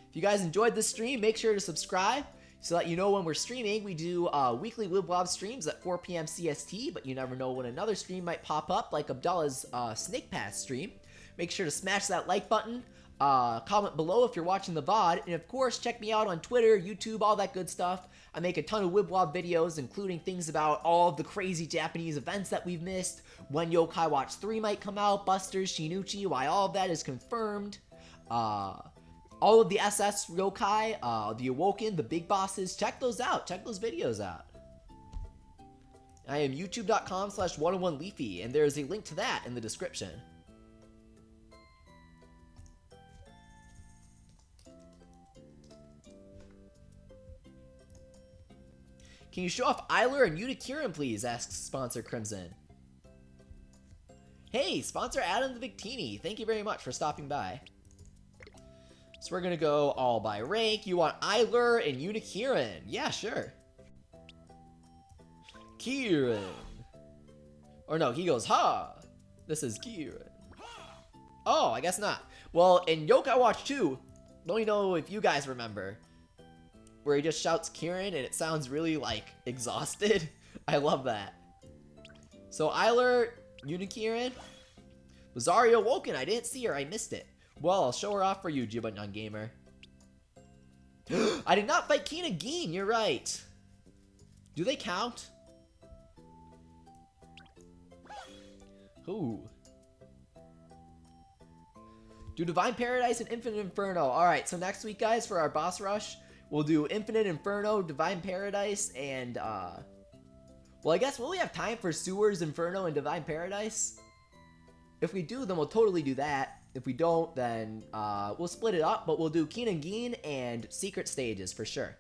If you guys enjoyed this stream, make sure to subscribe so that you know when we're streaming. We do weekly Wibwob streams at 4 p.m. CST, but you never know when another stream might pop up, like Abdullah's Snake Pass stream. Make sure to smash that like button. Comment below if you're watching the VOD, and of course check me out on Twitter, YouTube, all that good stuff. I make a ton of Wibwob videos, including things about all of the crazy Japanese events that we've missed, when Yo-Kai Watch 3 might come out, Busters, Shinuchi, why all of that is confirmed, all of the SS Yo-Kai, the Awoken, the big bosses. Check those out, check those videos out. I am youtube.com/101leafy, and there is a link to that in the description. Can you show off Eiler and Unikirin, please? Asks sponsor Crimson. Hey, sponsor Adam the Victini. Thank you very much for stopping by. So we're gonna go all by rank. You want Eiler and Unikirin? Yeah, sure. Kieran. Or no, he goes, ha! This is Kieran. Oh, I guess not. Well, in Yo-Kai Watch 2, let me know if you guys remember, where he just shouts Kieran and it sounds really, like, exhausted. I love that. So, Eiler, Unikirin, Bazaria Awoken. I didn't see her. I missed it. Well, I'll show her off for you, Jibanyan Gamer. I did not fight Kinagin. You're right. Do they count? Ooh. Do Divine Paradise and Infinite Inferno. Alright, so next week, guys, for our boss rush, we'll do Infinite Inferno, Divine Paradise, and, well, I guess, will we have time for Sewers, Inferno, and Divine Paradise? If we do, then we'll totally do that. If we don't, then, we'll split it up, but we'll do Kinagin and Secret Stages for sure.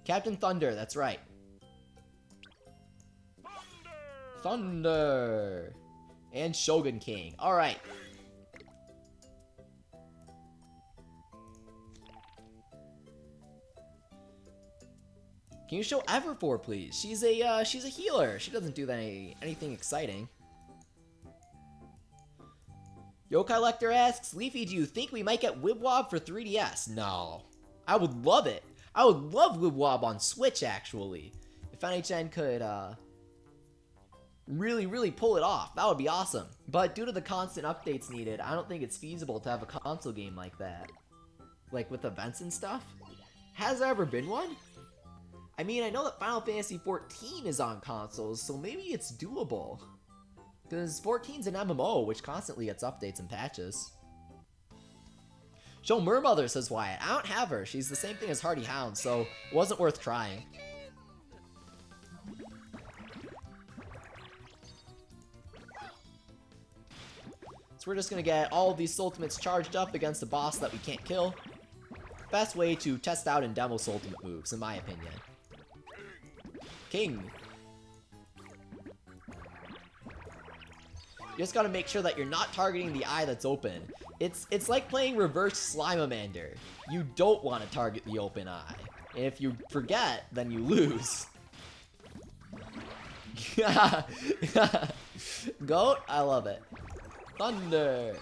Captain Thunder, that's right. Thunder! And Shogun King. Alright. Can you show Everfor, please? She's a healer. She doesn't do anything exciting. Yo-kai Lecter asks, Leafy, do you think we might get Wibwob for 3DS? No. I would love it. I would love Wibwob on Switch, actually. If NHN could, really pull it off, that would be awesome. But due to the constant updates needed, I don't think it's feasible to have a console game like that. Like, with events and stuff? Has there ever been one? I mean, I know that Final Fantasy XIV is on consoles, so maybe it's doable. Because 14's an MMO, which constantly gets updates and patches. Show Mermother, says Wyatt. I don't have her. She's the same thing as Hardy Hound, so it wasn't worth trying. So we're just going to get all of these ultimates charged up against a boss that we can't kill. Best way to test out and demo ultimate moves, in my opinion. King. You just gotta make sure that you're not targeting the eye that's open. It's like playing reverse Slimamander. You don't want to target the open eye. And if you forget, then you lose. Goat? I love it. Thunder.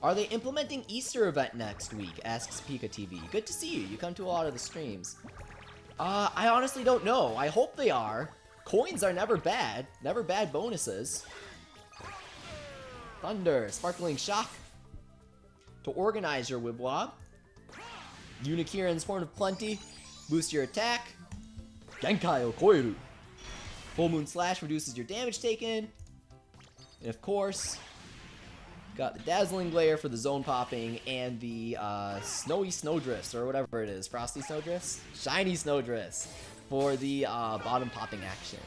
Are they implementing Easter event next week? Asks Pika TV. Good to see you. You come to a lot of the streams. I honestly don't know. I hope they are. Coins are never bad. Never bad bonuses. Thunder. Sparkling Shock. To organize your Wibwob. Unikiran's Horn of Plenty. Boost your attack. Genkai Okoiru. Full Moon Slash reduces your damage taken. And of course, got the Dazzling Glare for the zone popping, and the Snowy Snowdrifts, or whatever it is. Frosty Snowdrifts? Shiny Snowdrifts for the bottom popping action.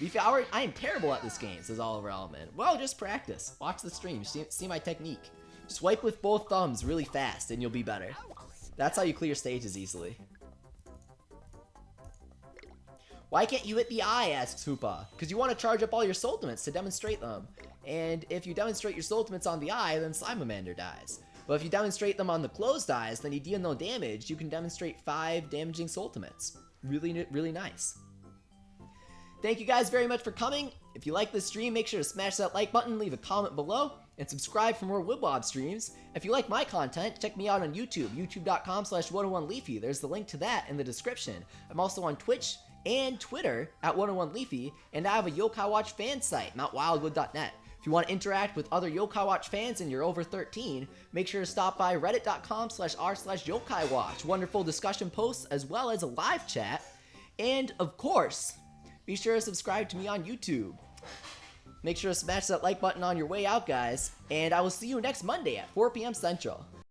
Leafy Hour, I am terrible at this game, says Oliver Element. Well, just practice. Watch the stream. See my technique. Swipe with both thumbs really fast, and you'll be better. That's how you clear stages easily. Why can't you hit the eye, asks Hoopa. Because you want to charge up all your ultimates to demonstrate them. And if you demonstrate your ultimates on the eye, then Slimamander dies. But if you demonstrate them on the closed eyes, then you deal no damage. You can demonstrate 5 damaging ultimates. Really nice. Thank you guys very much for coming. If you like this stream, make sure to smash that like button, leave a comment below, and subscribe for more Wibwob streams. If you like my content, check me out on YouTube, youtube.com/101leafy. There's the link to that in the description. I'm also on Twitch and Twitter at 101leafy, and I have a Yo-Kai Watch fan site, mountwildwood.net. If you want to interact with other Yo-Kai Watch fans and you're over 13, make sure to stop by reddit.com/r/Yo-Kai Watch. Wonderful discussion posts as well as a live chat. And of course, be sure to subscribe to me on YouTube. Make sure to smash that like button on your way out, guys, and I will see you next Monday at 4 p.m. Central.